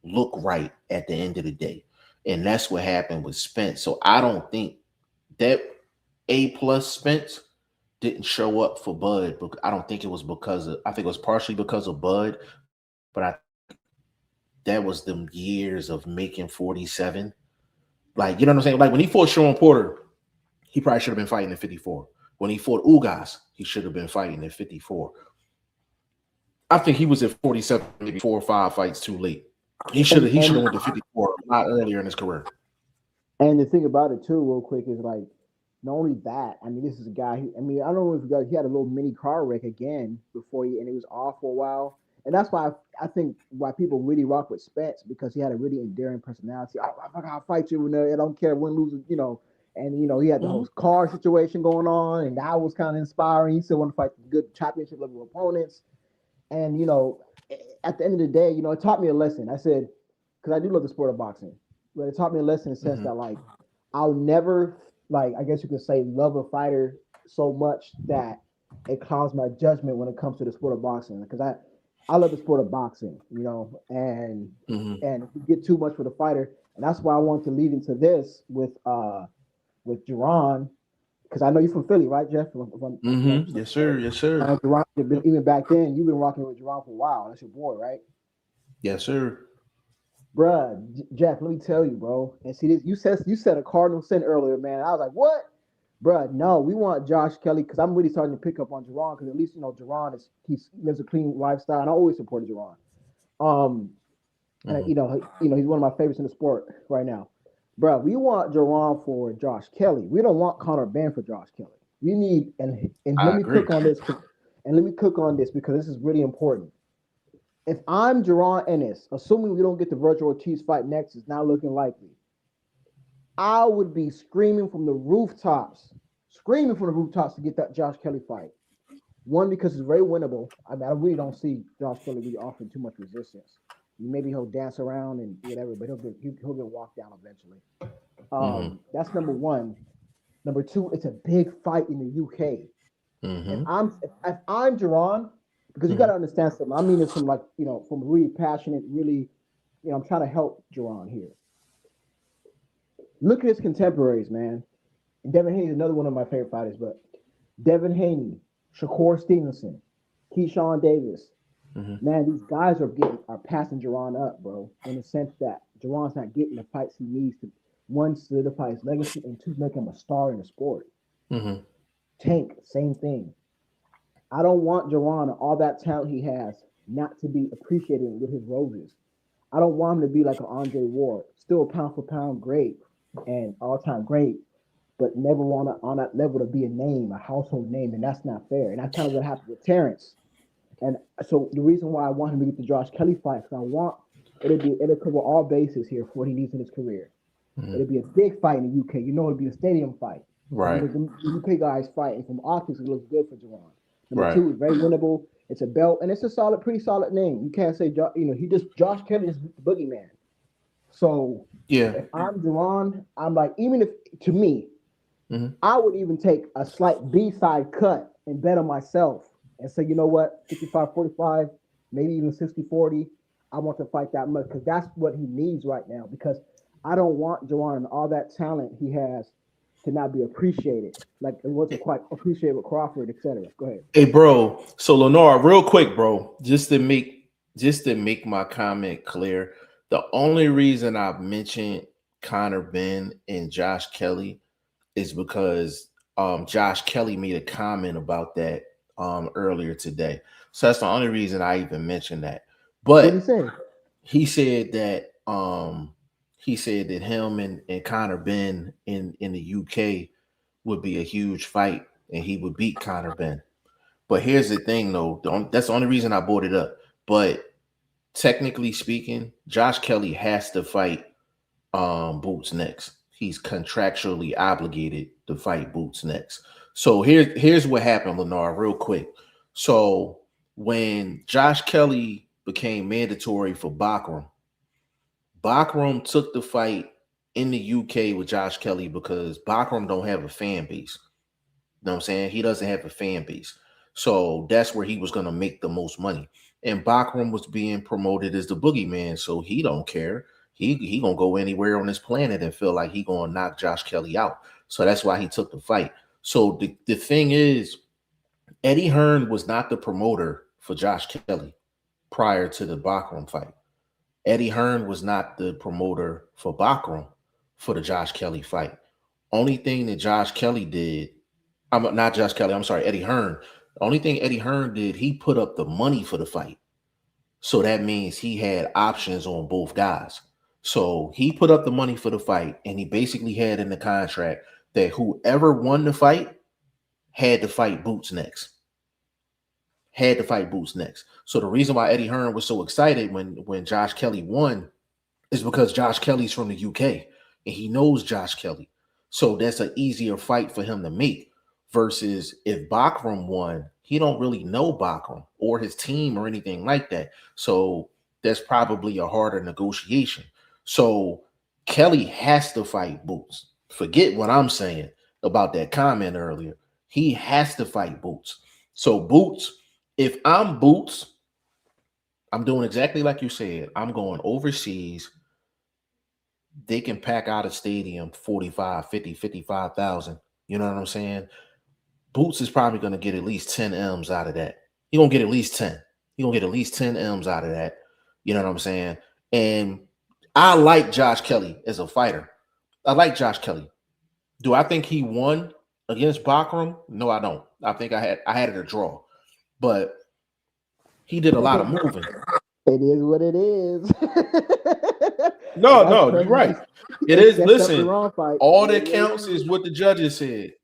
look right at the end of the day. And that's what happened with Spence. So I don't think that A+ Spence didn't show up for Bud, but I don't think it was because of, I think it was partially because of Bud, but I that was them years of making 47. Like, you know what I'm saying? Like when he fought Sean Porter, he probably should have been fighting at 54. When he fought Ugas, he should have been fighting at 54. I think he was at 47, maybe 4 or 5 fights too late. He should have went to 54 a lot earlier in his career.
And the thing about it too, real quick, is like not only that. I mean, this is a guy. I mean, I don't know if you guys. He had a little mini car wreck again before he, and he was off for a while. And that's why I think why people really rock with Spence, because he had a really endearing personality. I'll fight you. I don't care win, lose, you know. And you know, he had the whole car situation going on, and that was kind of inspiring. He still want to fight good championship level opponents. And you know, at the end of the day, you know, it taught me a lesson. I said, because I do love the sport of boxing, but it taught me a lesson in the sense that like I'll never, like, I guess you could say, love a fighter so much that it clouds my judgment when it comes to the sport of boxing. Because I love the sport of boxing, you know, and if you get too much for the fighter, and that's why I want to lead into this with Jerron, because I know you're from Philly, right, Jeff?
Yes, sir. Yes, sir.
Jerron, even back then, you've been rocking with Jerron for a while. That's your boy, right?
Yes, sir.
Bruh, Jeff, let me tell you, bro. And see this, you said a cardinal sin earlier, man. I was like, what? Bruh, no, we want Josh Kelly, because I'm really starting to pick up on Jerron, because at least, you know, Jerron he lives a clean lifestyle, and I always supported Jerron. And you know, he's one of my favorites in the sport right now. Bruh, we want Jerron for Josh Kelly. We don't want Conor Benn for Josh Kelly. We need, and let me cook on this, because this is really important. If I'm Jerron Ennis, assuming we don't get the Virgil Ortiz fight next, it's not looking likely, I would be screaming from the rooftops to get that Josh Kelly fight. One, because it's very winnable. I mean, I really don't see Josh Kelly really offering too much resistance. Maybe he'll dance around and whatever, but he'll get walked down eventually. That's number one. Number two, it's a big fight in the UK. If I'm Jerron, because you got to understand something. I mean, it's from like, you know, from really passionate, really, you know, I'm trying to help Jerron here. Look at his contemporaries, man. And Devin Haney is another one of my favorite fighters, but Devin Haney, Shakur Stevenson, Keyshawn Davis. Man, these guys are passing Jerron up, bro, in the sense that Jerron's not getting the fights he needs to, one, solidify his legacy, and two, make him a star in the sport. Tank, same thing. I don't want Jerron and all that talent he has not to be appreciated with his roses. I don't want him to be like an Andre Ward, still a pound for pound great and all-time great, but never want to, on that level, to be a name, a household name, and that's not fair. And that's kind of what happened with Terrence. And so the reason why I want him to get the Josh Kelly fight, because I want it'll cover all bases here for what he needs in his career. It'll be a big fight in the UK. You know, it'll be a stadium fight.
Right.
The UK guys fighting from optics, it looks good for Jerron. Number two, is very winnable. It's a belt, and it's a pretty solid name. You can't say, you know, Josh Kelly is the boogeyman. So if I'm Jerron, I'm like, even if, to me, I would even take a slight B-side cut and bet on myself and say, you know what, 55-45, maybe even 60-40, I want to fight that much, because that's what he needs right now, because I don't want Jerron and all that talent he has to not be appreciated, like it wasn't quite appreciated with Crawford, etc. Go ahead.
Hey, bro. So Lenore, real quick, bro, just to make my comment clear, the only reason I've mentioned Conor Benn and Josh Kelly is because Josh Kelly made a comment about that earlier today. So that's the only reason I even mentioned that. But
what did he say?
He said that him and Conor Benn in the UK would be a huge fight, and he would beat Conor Benn. But here's the thing, though. That's the only reason I brought it up. But technically speaking, Josh Kelly has to fight Boots next. He's contractually obligated to fight Boots next. So here's what happened, Lenore, real quick. So when Josh Kelly became mandatory for Bakram, Bakram took the fight in the UK with Josh Kelly because Bakram don't have a fan base. You know what I'm saying? He doesn't have a fan base. So that's where he was going to make the most money. And Bakram was being promoted as the boogeyman, so he don't care. He going to go anywhere on this planet and feel like he going to knock Josh Kelly out. So that's why he took the fight. So the thing is, Eddie Hearn was not the promoter for Josh Kelly prior to the Bakram fight. Eddie Hearn was not the promoter for Bakram for the Josh Kelly fight. Only thing that Josh Kelly did, I'm not Josh Kelly, I'm sorry, Eddie Hearn. The only thing Eddie Hearn did, he put up the money for the fight. So that means he had options on both guys. So he put up the money for the fight, and he basically had in the contract that whoever won the fight had to fight Boots next. Had to fight Boots next. So the reason why Eddie Hearn was so excited when Josh Kelly won is because Josh Kelly's from the UK and he knows Josh Kelly. So that's an easier fight for him to make versus if Bakram won, he don't really know Bakram or his team or anything like that. So that's probably a harder negotiation. So Kelly has to fight Boots. Forget what I'm saying about that comment earlier. He has to fight Boots. So Boots, if I'm Boots, I'm doing exactly like you said. I'm going overseas. They can pack out a stadium 45, 50, 55,000. You know what I'm saying? Boots is probably going to get at least 10 M's out of that. He's going to get at least 10. He's going to get at least 10 M's out of that. You know what I'm saying? And I like Josh Kelly as a fighter. I like Josh Kelly. Do I think he won against Bakram? No, I don't. I think I had it a draw. But he did a lot of moving.
It is what it is.
No, you're right. It is. Listen, all that counts is what the judges said.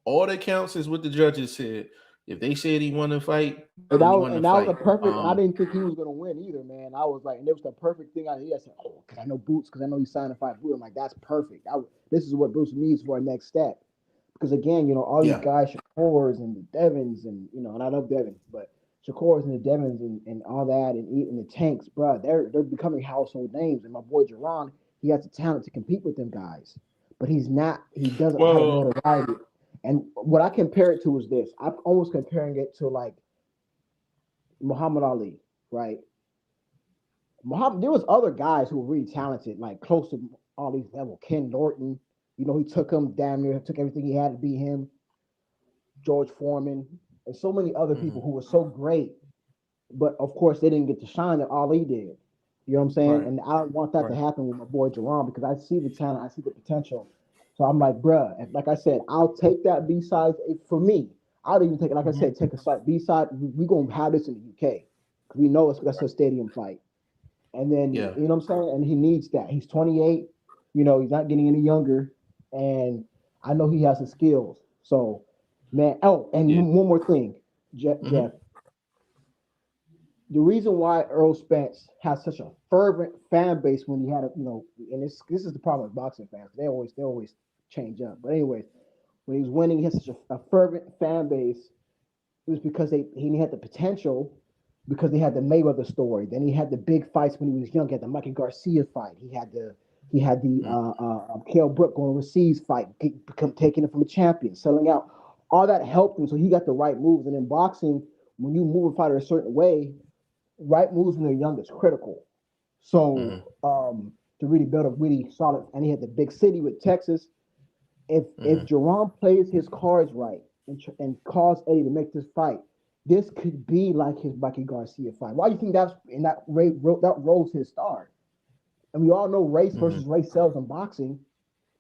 All that counts is what the judges said. If they said he won the fight,
and that was a perfect. I didn't think he was going to win either, man. I was like, and it was the perfect thing. I said, oh, because I know Boots, because I know he's signed to fight Boots. I'm like, that's perfect. This is what Boots needs for our next step. Because again, all these guys, Shakurs and the Devins, and and I love Devins, but Shakurs and the Devins and all that, and the Tanks, bro, they're becoming household names. And my boy Jerron, he has the talent to compete with them guys, but he's not. He doesn't have the notoriety. And what I compare it to is this. I'm almost comparing it to like Muhammad Ali, right? There was other guys who were really talented, like close to Ali's level. Ken Norton, he took him damn near, took everything he had to beat him. George Foreman, and so many other people who were so great, but of course they didn't get the shine that Ali did. You know what I'm saying? Right. And I don't want that to happen with my boy Jerron because I see the talent, I see the potential. So I'm like, bruh, like I said, I'll take that B-side. For me, I'll even take it, like I said, take a side B-side. We're going to have this in the UK because we know that's a stadium fight. And then, you know what I'm saying? And he needs that. He's 28. He's not getting any younger. And I know he has the skills. So, man, one more thing, Jeff. The reason why Earl Spence has such a fervent fan base when he had and this is the problem with boxing fans. They always change up. But anyways, when he was winning, he had such a fervent fan base. It was because he had the potential, because he had the Mayweather story. Then he had the big fights when he was young. He had the Mikey Garcia fight. He had the Kell Brook going overseas fight, taking it from a champion, selling out. All that helped him, so he got the right moves. And in boxing, when you move a fighter a certain way, right moves when they're young is critical. So to really build a really solid, and he had the big city with Texas. If Jerron plays his cards right and calls Eddie to make this fight, this could be like his Mikey Garcia fight. Why do you think that rose his star? And we all know race versus race sells in boxing.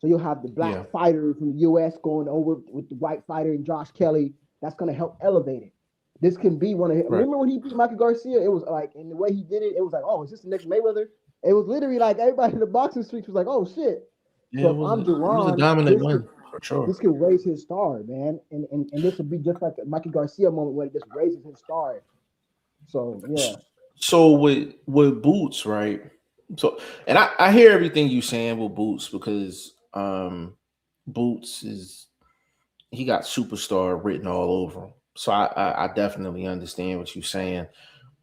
So you'll have the black fighter from the U.S. going over with the white fighter and Josh Kelly. That's going to help elevate it. This can be one of his. Right. Remember when he beat Michael Garcia? It was like, in the way he did it, it was like, oh, is this the next Mayweather? It was literally like everybody in the boxing streets was like, oh shit.
Yeah,
so if I'm Jerron,
it was a dominant win for sure.
This could raise his star, man, and this would be just like a Michael Garcia moment where it just raises his star. So yeah.
So with Boots, right? So, and I hear everything you saying with Boots because Boots he got superstar written all over him.
So I definitely understand what you're saying.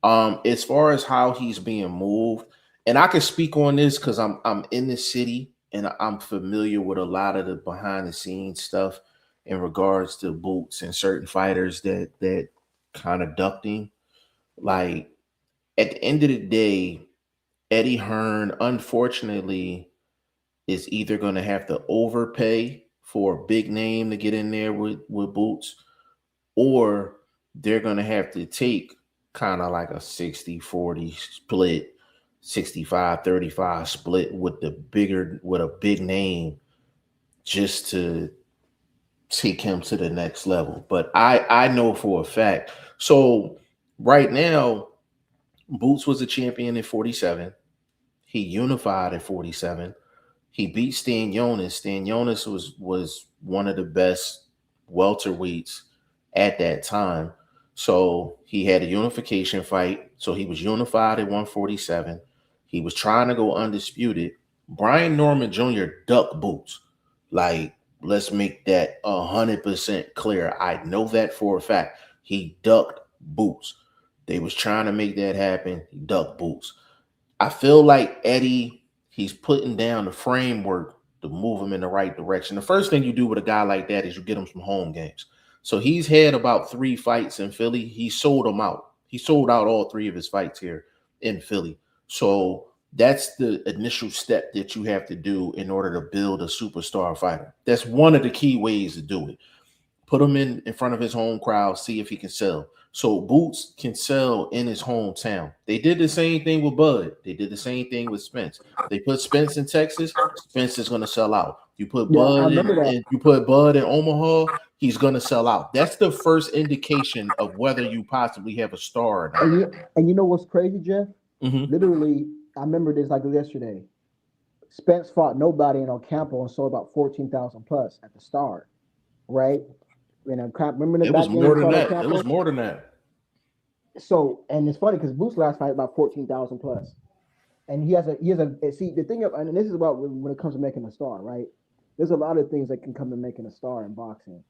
As far as how he's being moved, and I can speak on this because I'm in the city and I'm familiar with a lot of the behind the scenes stuff in regards to Boots and certain fighters that kind of ducting. Like at the end of the day, Eddie Hearn, unfortunately, is either going to have to overpay for a big name to get in there with Boots, or they're going to have to take kind of like a 60-40 split, 65-35 split with a big name just to take him to the next level. But I know for a fact. So right now, Boots was a champion at 47. He unified at 47. He beat Stan Jonas. Stan Jonas was one of the best welterweights at that time. So he had a unification fight. So he was unified at 147. He was trying to go undisputed. Brian Norman Jr. ducked Boots. Like, let's make that 100% clear. I know that for a fact. He ducked Boots. They was trying to make that happen. He ducked Boots. I feel like Eddie, he's putting down the framework to move him in the right direction. The first thing you do with a guy like that is you get him some home games. So he's had about 3 fights in Philly. He sold them out. He sold out all 3 of his fights here in Philly. So that's the initial step that you have to do in order to build a superstar fighter. That's one of the key ways to do it. Put him in front of his home crowd, see if he can sell. So Boots can sell in his hometown. They did the same thing with Bud. They did the same thing with Spence. They put Spence in Texas, Spence is going to sell out. You put Bud in Omaha, he's going to sell out. That's the first indication of whether you possibly have a star or not.
And you know what's crazy, Jeff?
Mm-hmm.
Literally, I remember this like yesterday. Spence fought nobody in Ocampo and sold about 14,000 plus at the start, right? Remember the
It was more than that. It was more than that.
So, and it's funny because Boots last fight about 14,000 plus, and he has a see the thing of, and this is about when it comes to making a star, right? There's a lot of things that can come to making a star in boxing.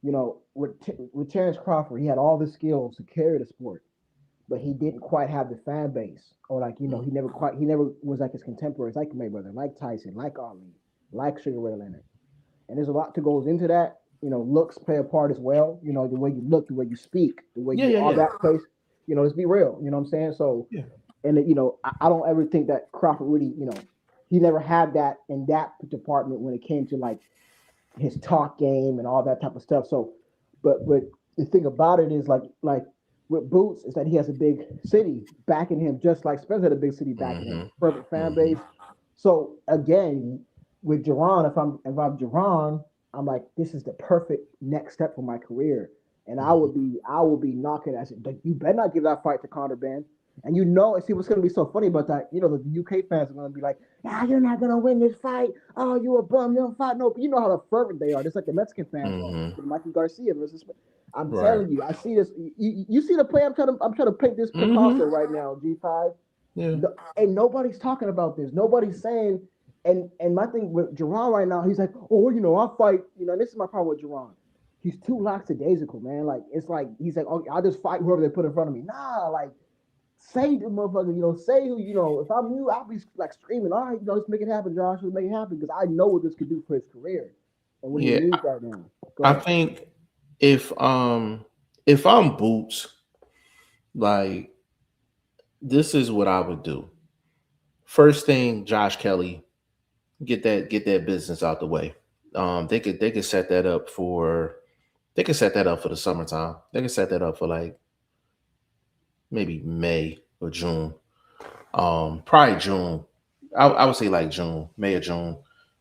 You know, with Terrence Crawford, he had all the skills to carry the sport, but he didn't quite have the fan base, or he never was like his contemporaries, like Mayweather, like Tyson, like Ali, like Sugar Ray Leonard, and there's a lot that goes into that. Looks play a part as well. The way you look, the way you speak, the way that place. Let's be real. You know what I'm saying? So, and I don't ever think that Crawford really, he never had that in that department when it came to like his talk game and all that type of stuff. So, but the thing about it is like with Boots is that he has a big city backing him, just like Spence had a big city backing him, perfect fan base. So again, with Jerron, if I'm Jerron, I'm like, this is the perfect next step for my career. And I would be knocking at it. Like, you better not give that fight to Conor Ben. And see what's gonna be so funny about that, the UK fans are gonna be like, you're not gonna win this fight. Oh, you a bum, you don't fight no. You know how the fervent they are. Just like the Mexican fans are. Mikey Garcia versus I'm telling you, I see this. You see the play I'm trying to paint this Picasso right now, G5.
Yeah.
And nobody's talking about this. Nobody's saying. And my thing with Jerron right now, he's like, I'll fight. This is my problem with Jerron. He's too lackadaisical, man. Like, it's like, he's like, oh, I'll just fight whoever they put in front of me. Nah, like, say the motherfucker, say who, if I'm you, I'll be like screaming, all right, let's make it happen, Josh. Let's make it happen, because I know what this could do for his career. And what he needs right now.
I think if I'm Boots, like, this is what I would do. First thing, Josh Kelly, get that business out the way. They could set that up for the summertime. They could set that up for like maybe May or June. Probably June. I would say like June, May or June.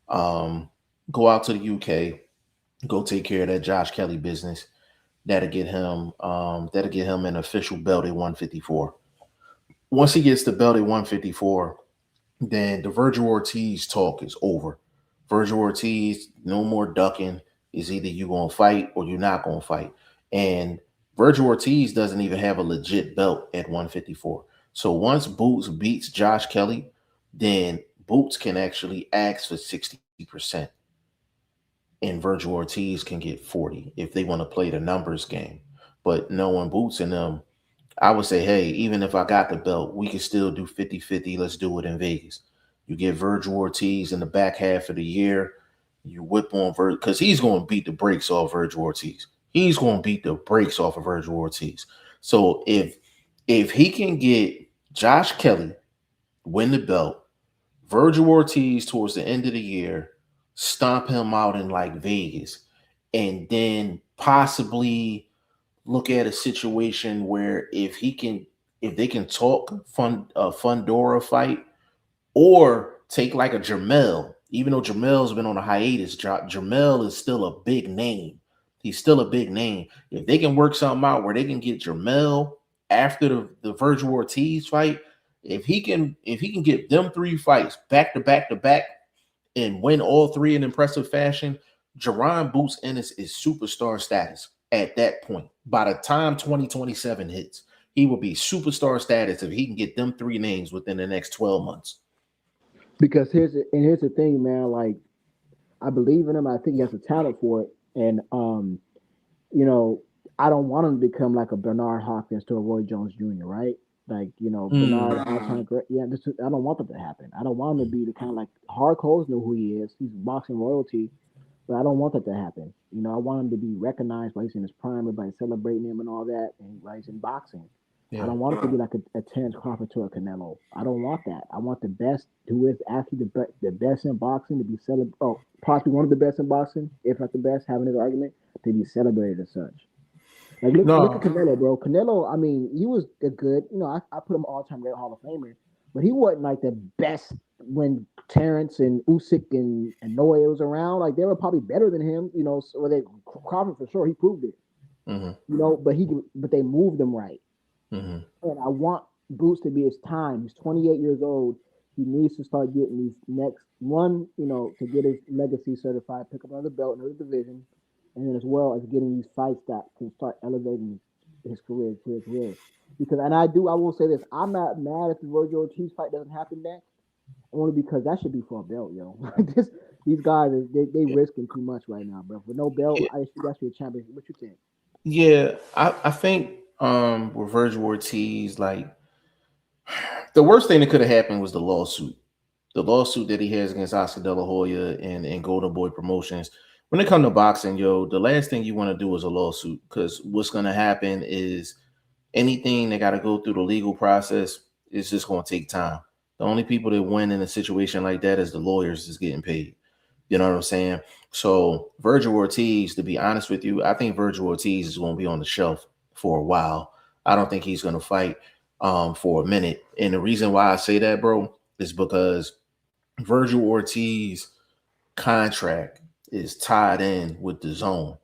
Go out to the UK, go take care of that Josh Kelly business. That'll get him an official belt at 154. Once he gets the belt at 154, then the Virgil Ortiz talk is over. Virgil Ortiz, no more ducking. Is either you gonna fight or you're not gonna fight. And Virgil Ortiz doesn't even have a legit belt at 154. So once Boots beats Josh Kelly, then Boots can actually ask for 60%. And Virgil Ortiz can get 40 if they want to play the numbers game.
But knowing Boots and them, I would say, hey, even if I got the belt, we can still do 50-50. Let's do it in Vegas. You get Virgil Ortiz in the back half of the year. You whip on Virgil because he's going to beat the brakes off Virgil Ortiz. He's going to beat the brakes off of Virgil Ortiz. So if he can get Josh Kelly win the belt, Virgil Ortiz towards the end of the year, stomp him out in like Vegas, and then possibly look at a situation where if they can talk Fundora fight, or take like a Jamel. Even though Jamel's been on a hiatus, Jamel is still a big name. He's still a big name. If they can work something out where they can get Jamel after the Virgil Ortiz fight, if he can get them three fights back to back to back and win all three in impressive fashion, Jerron Boots Ennis is superstar status at that point. By the time 2027 hits, he will be superstar status if he can get them three names within the next 12 months.
Because here's the thing, man. Like I believe in him. I think he has the talent for it, and you know, I don't want him to become like a Bernard Hopkins to a Roy Jones Jr. Right? Like Bernard all time great. Yeah, I don't want that to happen. I don't want him to be the kind of like hardcores know who he is. He's boxing royalty, but I don't want that to happen. I want him to be recognized while he's in his prime, everybody celebrating him and all that, and while he's in boxing. I
Yeah.
don't want it to be like a Terrence Crawford to a Canelo. I don't want that. I want the best, who is actually the best in boxing, to be celebrated. Oh, possibly one of the best in boxing, if not the best, having his argument, to be celebrated as such. Like look at
No,
Canelo, bro. Canelo, I mean, he was a good. I put him all time great Hall of Famer, but he wasn't like the best when Terrence and Usyk and Noah was around. Like they were probably better than him. So they Crawford for sure. He proved it.
hmm
But they moved him right.
hmm
And I want Boots to be his time. He's 28 years old. He needs to start getting these next one, to get his legacy certified, pick up another belt, another division, and then as well as getting these fights that can start elevating his career. Because, and I will say this, I'm not mad if the Virgil Ortiz fight doesn't happen next, only because that should be for a belt, yo. These guys, they risking too much right now, bro. For no belt,
yeah,
I think that should be a championship. What you think?
yeah. I think with Virgil Ortiz, like the worst thing that could have happened was the lawsuit. The lawsuit that he has against Oscar De La Hoya and Golden Boy Promotions. When it comes to boxing, yo, the last thing you want to do is a lawsuit, because what's going to happen is anything that got to go through the legal process is just going to take time. The only people that win in a situation like that is the lawyers that's getting paid. You know what I'm saying? So Virgil Ortiz, to be honest with you, I think Virgil Ortiz is going to be on the shelf for a while. I don't think he's going to fight for a minute. And the reason why I say that, bro, is because Virgil Ortiz contract is tied in with the zone.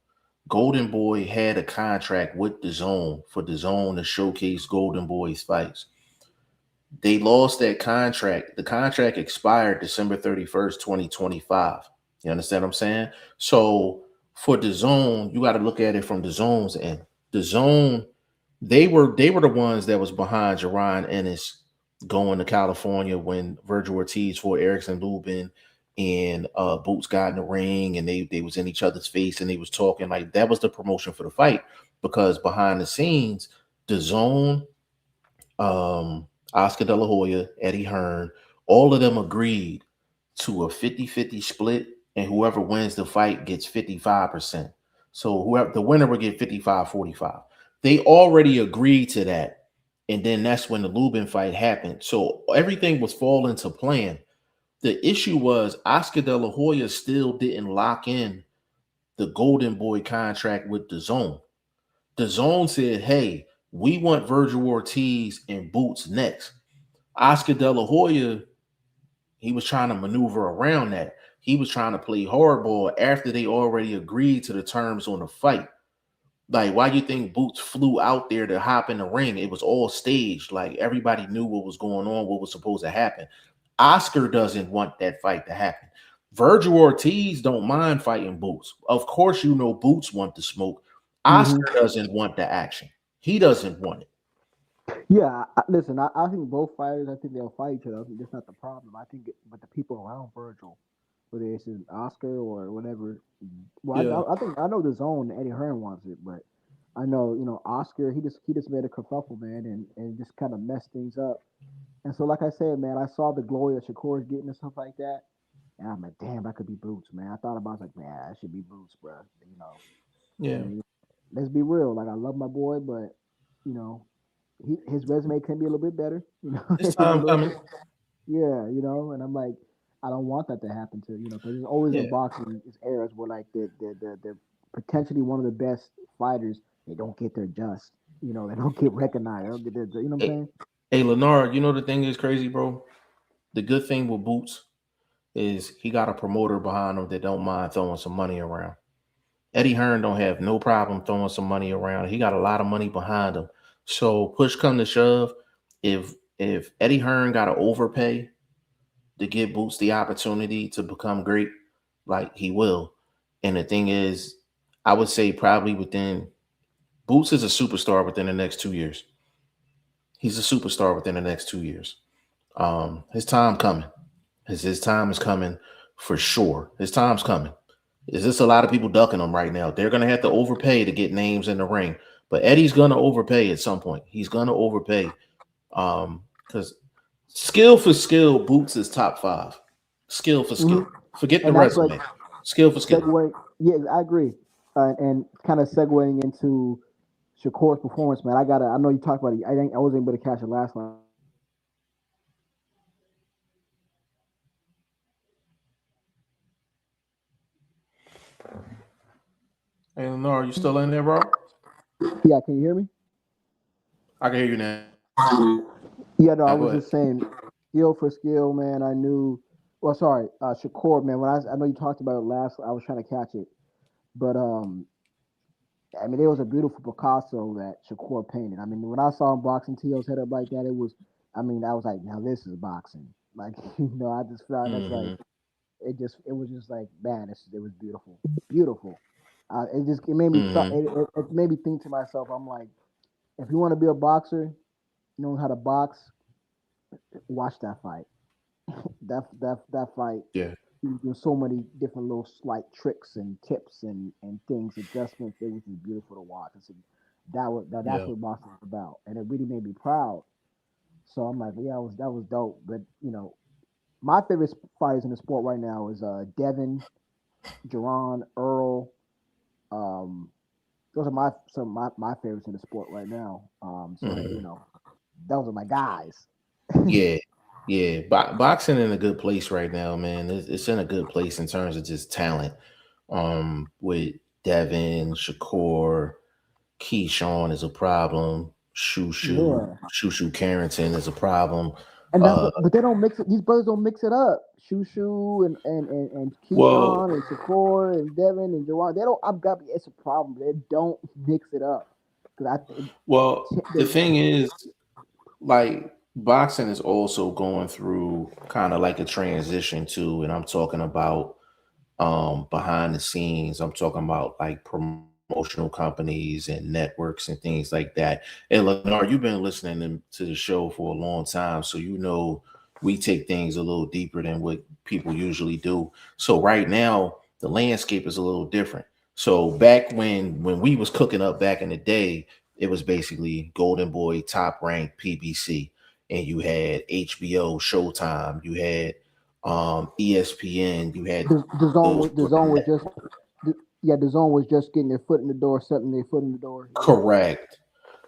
Golden Boy had a contract with the zone for the zone to showcase Golden Boy's fights. They lost that contract. The contract expired December 31st, 2025. You understand what I'm saying? So for the zone, you got to look at it from the zone's end. The zone, they were the ones that was behind Jerron Ennis going to California when Virgil Ortiz fought Erickson Lubin, and Boots got in the ring, and they was in each other's face, and they was talking. Like, that was the promotion for the fight, because behind the scenes, the zone, Oscar De La Hoya, Eddie Hearn, all of them agreed to a 50-50 split, and whoever wins the fight gets 55%. So whoever the winner would get 55-45. They already agreed to that. And then that's when the Lubin fight happened. So everything was falling to plan. The issue was Oscar De La Hoya still didn't lock in the Golden Boy contract with the zone. The zone said, hey, we want Virgil Ortiz and Boots next. Oscar De La Hoya, he was trying to maneuver around that. He was trying to play hardball after they already agreed to the terms on the fight. Like, why you think Boots flew out there to hop in the ring? It was all staged. Like, everybody knew what was going on, what was supposed to happen. Oscar doesn't want that fight to happen. Virgil Ortiz don't mind fighting Boots. Of course, Boots want the smoke.
Mm-hmm.
Oscar doesn't want the action. He doesn't want it.
Yeah, listen, I think both fighters, I think they'll fight each other. I think that's not the problem. I think, but the people around Virgil, whether it's an Oscar or whatever. Well,
Yeah.
I think I know the zone. Eddie Hearn wants it, but I know, Oscar, he just made a kerfuffle, man, and just kind of messed things up. And so, like I said, man, I saw the glory that Shakur's getting and stuff like that. And I'm like, damn, that could be Boots, man. I thought about it, I was like, man, that should be Boots, bro.
Yeah,
And let's be real. Like, I love my boy, but, you know, his resume can be a little bit better.
it's
It's a
time
little
coming.
bit, yeah, and I'm like, I don't want that to happen to, because there's always in
Yeah,
boxing, is eras where, like, the potentially one of the best fighters, they don't get their just, they don't get recognized. They don't get their, you know what I'm
hey,
saying?
hey Lenard, you know the thing is crazy, bro. The good thing with Boots is he got a promoter behind him that don't mind throwing some money around. Eddie Hearn don't have no problem throwing some money around. He got a lot of money behind him. So push come to shove, if Eddie Hearn got to overpay to give Boots the opportunity to become great, like he will. And the thing is, I would say probably within Boots is a superstar within the next 2 years. He's a superstar within the next 2 years. His time coming. His time is coming for sure. His time's coming. Is this a lot of people ducking him right now? They're gonna have to overpay to get names in the ring. But Eddie's gonna overpay at some point. He's gonna overpay. Because skill for skill, Boots is top five. Skill for
Hmm.
skill. Forget the
And that's like
resume. Skill for skill.
segue. Yeah, I agree. And kind of segueing into Shakur's performance, man. I know you talked about it. I wasn't able to catch it last night.
Hey Lenore, you still in there, bro?
Yeah, can you hear me?
I can hear you now.
Yeah, no, I
Now go
was
ahead.
just saying, skill for skill, man. I knew. Well, sorry, Shakur, man. I know you talked about it last, I was trying to catch it, but I mean, it was a beautiful Picasso that Shakur painted. I mean, when I saw him boxing Tio's head up like that, it was. I mean, I was like, now this is boxing. Like, I just felt that's like
Hmm.
it was just like, man, it was beautiful, beautiful. It made me thought.
Hmm.
It made me think to myself. I'm like, if you want to be a boxer, knowing how to box, watch that fight. That fight.
Yeah.
He was doing so many different little slight tricks and tips and things, adjustments. It was just beautiful to watch. I said, that's
Yeah.
what boxing is about, and it really made me proud. So I'm like, yeah, that was dope. But my favorite fighters in the sport right now is Devin, Jerron, Earl. Um, those are my favorites in the sport right now. So
Hmm.
those are my guys.
Yeah. Yeah. Boxing in a good place right now, man. It's in a good place in terms of just talent. With Devin, Shakur, Keyshawn is a problem.
Yeah,
Shushu Carrington is a problem.
and
Uh,
but they don't mix it. These brothers don't mix it up. Shushu and
well,
Keyshawn and Shakur and Devin and Jerron. They don't. I've got. It's a problem. They don't mix it up because
the thing is, like, boxing is also going through kind of like a transition too, and I'm talking about behind the scenes. I'm talking about like promotional companies and networks and things like that. And Lennar, you've been listening to the show for a long time, so we take things a little deeper than what people usually do. So right now the landscape is a little different. So back when we was cooking up back in the day, it was basically Golden Boy, Top Rank, PBC, and you had HBO, Showtime, you had ESPN, you had those
the zone was just yeah, the zone was just getting their foot in the door, setting their foot in the door. Yeah.
correct.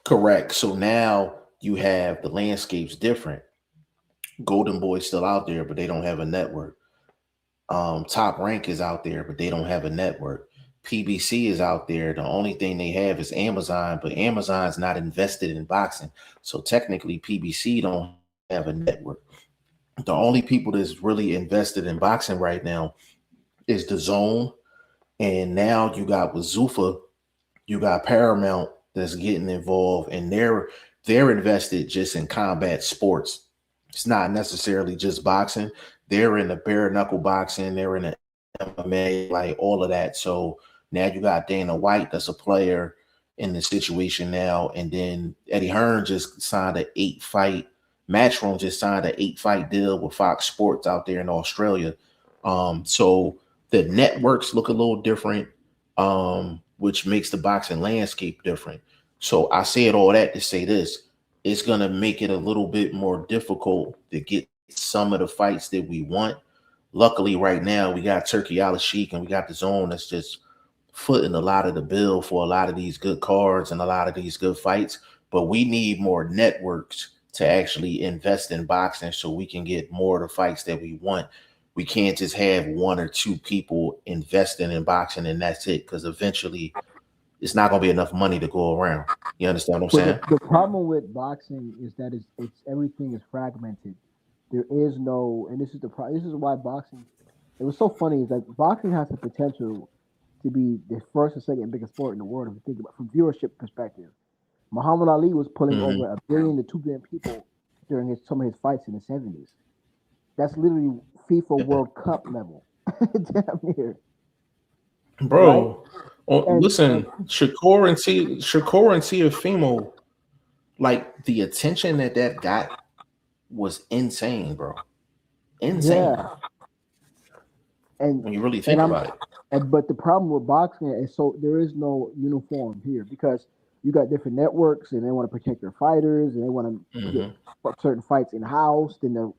Correct. So now you have the landscape's different. Golden Boy's still out there, but they don't have a network. Top Rank is out there, but they don't have a network. PBC is out there. The only thing they have is Amazon, but Amazon's not invested in boxing. So technically, PBC don't have a network. The only people that's really invested in boxing right now is the Zone, and now you got with Zuffa, you got Paramount that's getting involved, and they're invested just in combat sports. It's not necessarily just boxing. They're in the bare knuckle boxing. They're in the MMA, like all of that. So now you got Dana White that's a player in the situation now, and then Eddie Hearn just signed an 8 fight. Matchroom just signed an 8 fight deal with Fox Sports out there in Australia. So the networks look a little different. which makes the boxing landscape different. So I said all that to say this. It's going to make it a little bit more difficult to get some of the fights that we want. Luckily, right now, we got Turkey Al Sheik and we got the Zone that's just footing a lot of the bill for a lot of these good cards and a lot of these good fights. But we need more networks to actually invest in boxing so we can get more of the fights that we want. We can't just have one or two people investing in boxing and that's it, because eventually it's not going to be enough money to go around. You understand what I'm saying?
The problem with boxing is that it's everything is fragmented. There is no, and this is the this is why boxing. It was so funny. Is like boxing has the potential to be the first or second biggest sport in the world if you think about from viewership perspective. Muhammad Ali was pulling over 1 billion to 2 billion people during some of his fights in the 70s. That's literally FIFA World Cup level. Damn near.
Bro, listen, Shakur and Tiafimo, like the attention that got was insane, bro. Insane. Yeah.
And
when you really think about it.
But the problem with boxing is so there is no uniform here because you got different networks and they want to protect their fighters and they want to put certain fights in house. Then they'll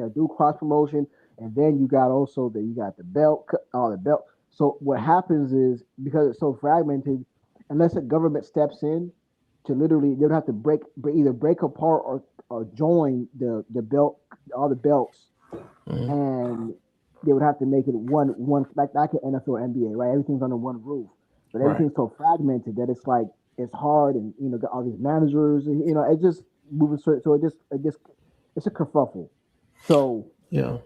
do cross promotion, and then you got the belt, all the belt. So what happens is because it's so fragmented, unless a government steps in to literally, they'd have to either break apart or join the belt, all the belts, and they would have to make it one like an NFL or NBA, right? Everything's under one roof, but everything's so fragmented that it's like it's hard, and got all these managers, and it just moving so it just it's a kerfuffle. So
yeah.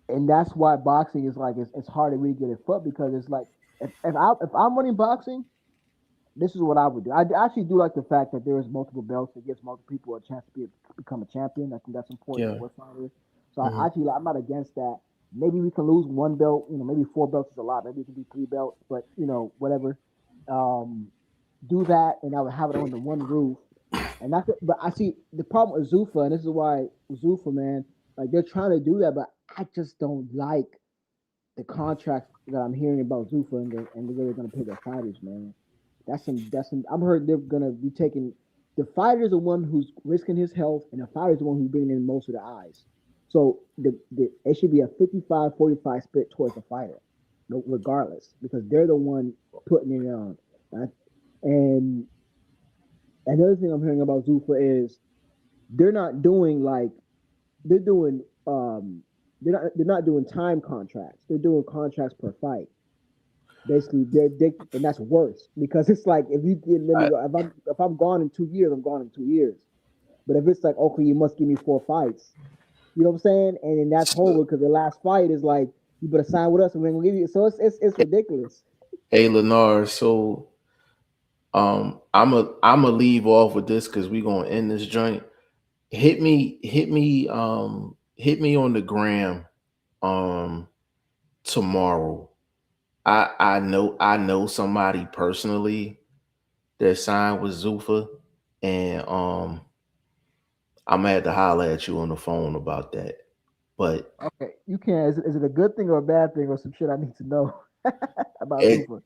And that's why boxing is like it's hard to really get a foot because it's like if I'm running boxing, this is what I would do. I actually do like the fact that there is multiple belts that gives multiple people a chance to become a champion. I think that's important for fighters. So I'm not against that. Maybe we can lose one belt. Maybe 4 belts is a lot. Maybe it can be 3 belts. But whatever. Do that, and I would have it under one roof. And that's it. But I see the problem with Zuffa, and this is why Zuffa, man, like they're trying to do that, but I just don't like the contracts that I'm hearing about Zuffa and the way they're going to pay their fighters, man. That's some. I've heard they're going to be taking the fighter's the one who's risking his health, and the fighter's the one who's bringing in most of the eyes. So it should be a 55-45 split towards the fighter, regardless, because they're the one putting it on. And another thing I'm hearing about Zuffa is they're not doing they're not doing time contracts. They're doing contracts per fight. Basically, and that's worse because it's like if I'm gone in 2 years, I'm gone in 2 years. But if it's like, okay, you must give me 4 fights, you know what I'm saying? And then that's horrible because the last fight is like, you better sign with us and we're gonna give you. So it's ridiculous.
Hey, Lenar, so I'm a leave off with this because we're gonna end this joint. Hit me on the gram tomorrow. I know somebody personally that signed with Zuffa, and I'm gonna have to holler at you on the phone about that. But
okay, you can. Is it a good thing or a bad thing or some shit I need to know about Zuffa?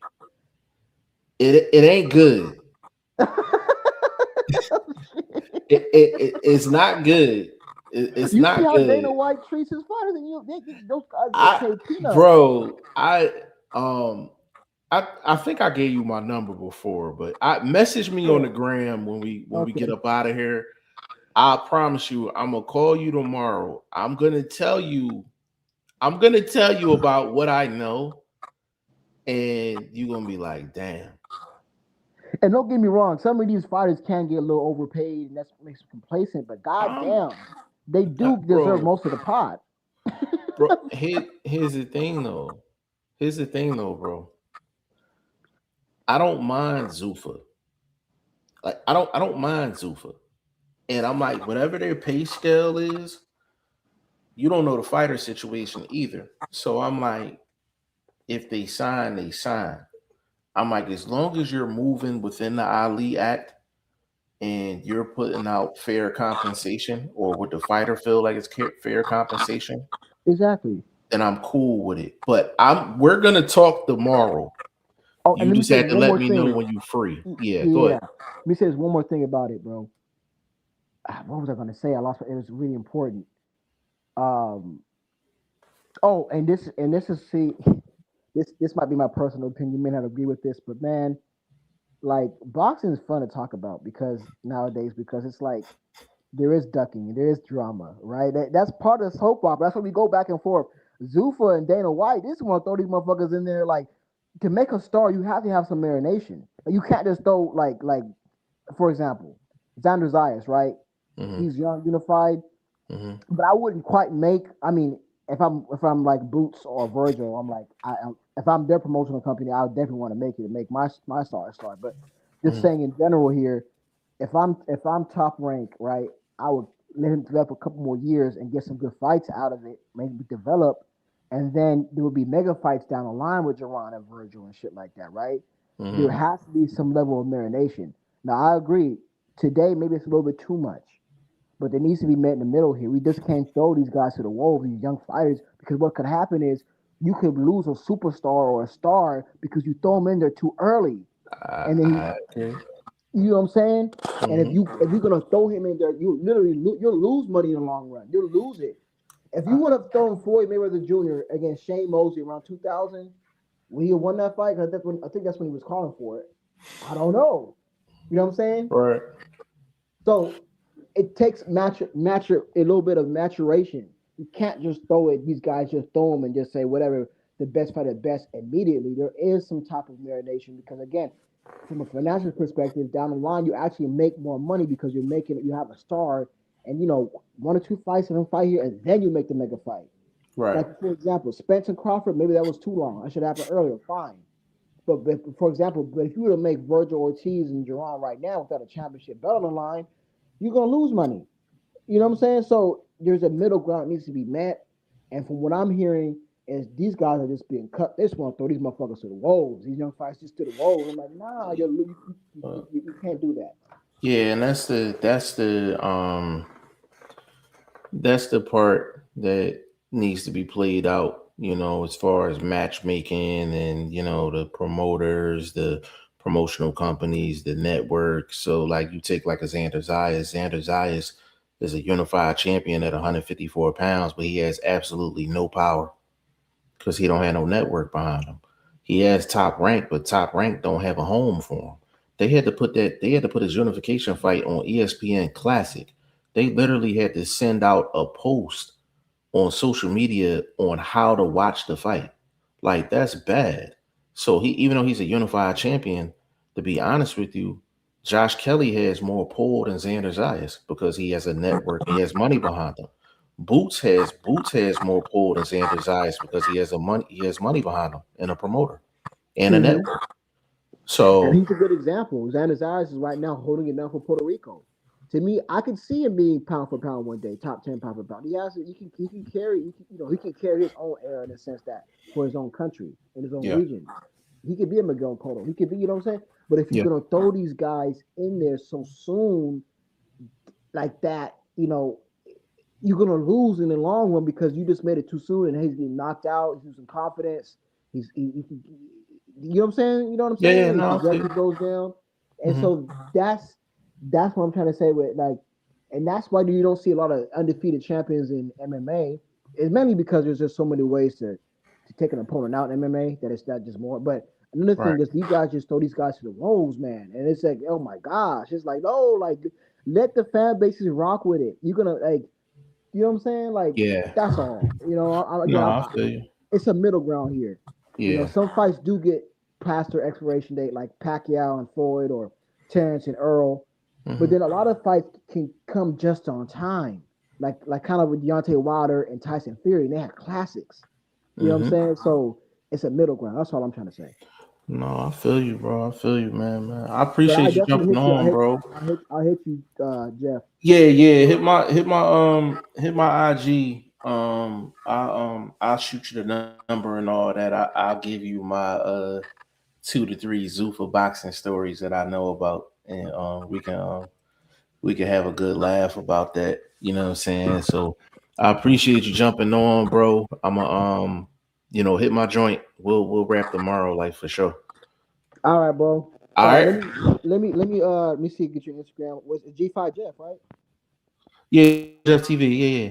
It ain't good. It's not good. It's
you
not
see how
good.
Dana White treats his fighters, and those guys get paid peanuts.
Bro, I think I gave you my number before, but message me on the gram when we get up out of here. I promise you, I'm gonna call you tomorrow. I'm gonna tell you about what I know, and you're gonna be like, damn.
And don't get me wrong, some of these fighters can get a little overpaid, and that makes them complacent. But goddamn, they do deserve most of the pot.
Bro, here's the thing though. Bro. I don't mind Zuffa. Like I don't mind Zuffa. And I'm like, whatever their pay scale is, you don't know the fighter situation either. So I'm like, if they sign, they sign. I'm like, as long as you're moving within the Ali Act and you're putting out fair compensation, or would the fighter feel like it's fair compensation?
Exactly.
Then I'm cool with it. But we're gonna talk tomorrow.
Oh, and
You
let me
just
say
had to
one
let
more
me know
thing.
when you're free. Yeah, go
Yeah,
ahead.
let me say one more thing about it, bro. What was I gonna say? I lost. It was really important. Um. Oh, and this is see, this might be my personal opinion. You may not agree with this, but man, like boxing is fun to talk about because nowadays because it's like there is ducking, there is drama, right? That's part of the soap opera. That's why we go back and forth. Zuffa and Dana White, this one throw these motherfuckers in there like to make a star. You have to have some marination. Like, you can't just throw like for example, Xander Zayas, right?
Mm-hmm.
He's young, unified,
Mm-hmm.
but I wouldn't quite make. I mean, if I'm like Boots or Virgil, I'm like if I'm their promotional company, I would definitely want to make it and make my star a star. But just
Mm-hmm.
saying in general here, if I'm top rank, right, I would let him develop a couple more years and get some good fights out of it, maybe develop, and then there would be mega fights down the line with Jerron and Virgil and shit like that, right? There
Mm-hmm.
has to be some level of marination. Now I agree. Today maybe it's a little bit too much, but there needs to be met in the middle here. We just can't throw these guys to the wolves, these young fighters, because what could happen is you could lose a superstar or a star because you throw them in there too early, and then
I agree.
you know what I'm saying? And if
Mm-hmm.
you're gonna throw him in there, you literally you'll lose money in the long run. You'll lose it. If you would have thrown Floyd Mayweather Jr. against Shane Mosley around 2000, when he won that fight, I think that's when he was calling for it. I don't know. You know what I'm saying?
Right.
So it takes a little bit of maturation. You can't just throw it. These guys just throw them and just say whatever the best fighter best immediately. There is some type of marination because again, from a financial perspective, down the line you actually make more money because you have a star and one or two fights and then fight here and then you make the mega fight.
Right.
Like for example, Spence and Crawford, maybe that was too long. I should have happened earlier. Fine. But for example, but if you were to make Virgil Ortiz and Jerron right now without a championship belt on the line, you're gonna lose money. You know what I'm saying? So there's a middle ground that needs to be met. And from what I'm hearing, is these guys are just being cut. This one throw these motherfuckers to the wolves. These young fights just to the wolves. I'm like, nah,
Uh,
you can't do that.
yeah, and that's the part that needs to be played out, as far as matchmaking and, the promoters, the promotional companies, the networks. So like you take like a Xander Zayas. Xander Zayas is a unified champion at 154 pounds, but he has absolutely no power because he don't have no network behind him. He has top rank, but top rank don't have a home for him. They had to put his unification fight on ESPN Classic. They literally had to send out a post on social media on how to watch the fight. Like that's bad. So he even though he's a unified champion, to be honest with you, Josh Kelly has more pull than Xander Zayas because he has a network and he has money behind him. Boots has more pull than Xander Zayas because he has money behind him and a promoter and a
Hmm.
network.
And
So
he's a good example. Xander Zayas is right now holding it down for Puerto Rico. To me, I could see him being pound for pound one day, top 10 pound for pound. He can carry he can carry his own era in the sense that for his own country in his own
yeah,
region. He could be a Miguel Cotto. He could be, you know what I'm saying? But if you're
yeah,
gonna throw these guys in there so soon like that, you're gonna lose in the long run because you just made it too soon and he's getting knocked out, he's losing confidence. You know what I'm saying? You know what I'm
yeah, yeah.
saying? His
No, I feel
trajectory goes down. And
you.
so that's what I'm trying to say with like and that's why you don't see a lot of undefeated champions in MMA. It's mainly because there's just so many ways to take an opponent out in MMA that it's not just more. But another
Right.
thing is these guys just throw these guys to the wolves, man. And it's like, oh my gosh. It's like, no, like let the fan bases rock with it. You're gonna like you know what I'm saying? Like
Yeah.
that's all.
No,
Again,
I feel you.
it's a middle ground here.
Yeah.
Some fights do get past their expiration date, like Pacquiao and Floyd or Terrence and Earl. But
Hmm.
then a lot of fights can come just on time, like kind of with Deontay Wilder and Tyson Fury. And they have classics. You know what I'm
Hmm.
saying? So it's a middle ground. That's all I'm trying to say.
No, I feel you, bro. I feel you, man. I
But I
appreciate you
definitely
jumping
hit you.
on, bro.
I hit you, Jeff.
Yeah, yeah. Hit my IG. I'll shoot you the number and all that. I'll give you my 2 to 3 Zuffa boxing stories that I know about, and we can have a good laugh about that. You know what I'm saying? So I appreciate you jumping on, bro. I'ma hit my joint. We'll wrap tomorrow, like for sure.
All right, bro.
All
Let
right.
me let me see. Get your Instagram. Was it G5 Jeff, right?
Yeah, Jeff TV. Yeah, yeah.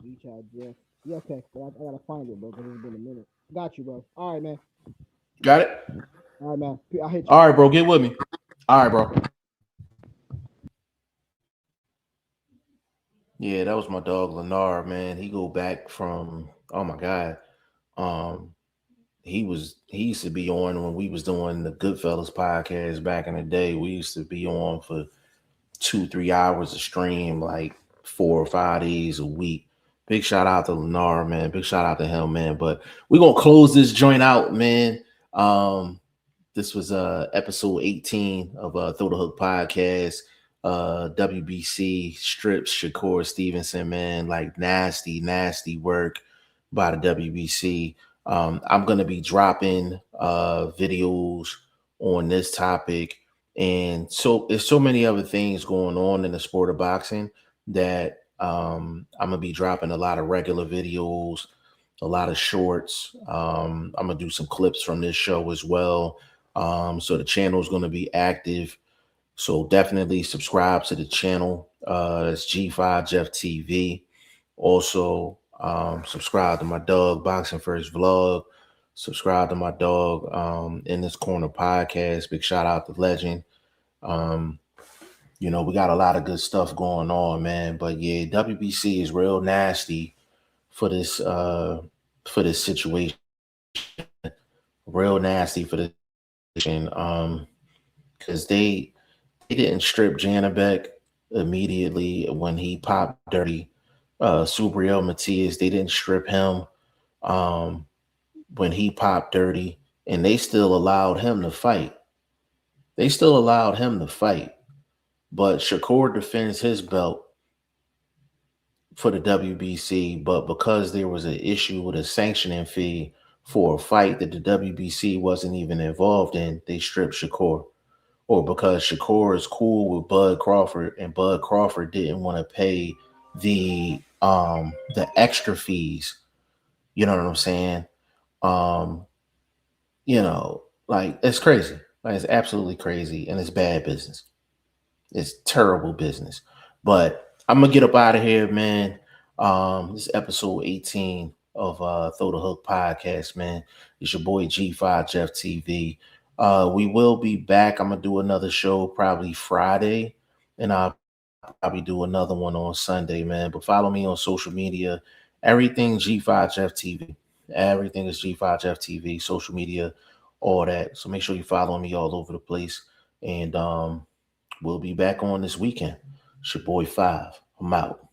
G5 Jeff. Yeah, okay. But I gotta find it, bro, because it's been a minute. Got you, bro. All right, man.
Got it.
All right, man. I'll hit you.
All right, bro. Get with me. All right, bro. Yeah, that was my dog Lennar, man. He go back from, oh my God. Um, he used to be on when we was doing the Goodfellas podcast back in the day. We used to be on for 2-3 hours a stream, like 4 or 5 days a week. Big shout out to Lennar, man. Big shout out to him, man. But we're gonna close this joint out, man. This was episode 18 of Throw the Hook podcast. WBC strips Shakur Stevenson, man. Like nasty, nasty work by the WBC. I'm gonna be dropping videos on this topic, and so there's so many other things going on in the sport of boxing that I'm gonna be dropping a lot of regular videos, a lot of shorts. I'm gonna do some clips from this show as well. So the channel is gonna be active. So definitely subscribe to the channel. It's G5 Jeff TV. Also, subscribe to my dog Boxing First Vlog. Subscribe to my dog In This Corner podcast. Big shout out to Legend. You know, we got a lot of good stuff going on, man. But yeah, WBC is real nasty for this situation. Real nasty for this situation. Because they didn't strip Janabek immediately when he popped dirty. Subriel Matias, they didn't strip him when he popped dirty, and they still allowed him to fight. They still allowed him to fight. But Shakur defends his belt for the WBC, but because there was an issue with a sanctioning fee for a fight that the WBC wasn't even involved in, they stripped Shakur. Or because Shakur is cool with Bud Crawford and Bud Crawford didn't want to pay the extra fees. You know what I'm saying? Um, you know, like it's crazy. Like it's absolutely crazy and it's bad business. It's terrible business. But I'm gonna get up out of here, man. This is episode 18 of Throw the Hook podcast, man. It's your boy G5 Jeff TV. We will be back. I'm gonna do another show probably Friday, and I'll probably do another one on Sunday, man. But follow me on social media. Everything G5 Jeff TV. Everything is G5 Jeff TV, social media, all that. So make sure you follow me all over the place. And we'll be back on this weekend. It's your boy Five. I'm out.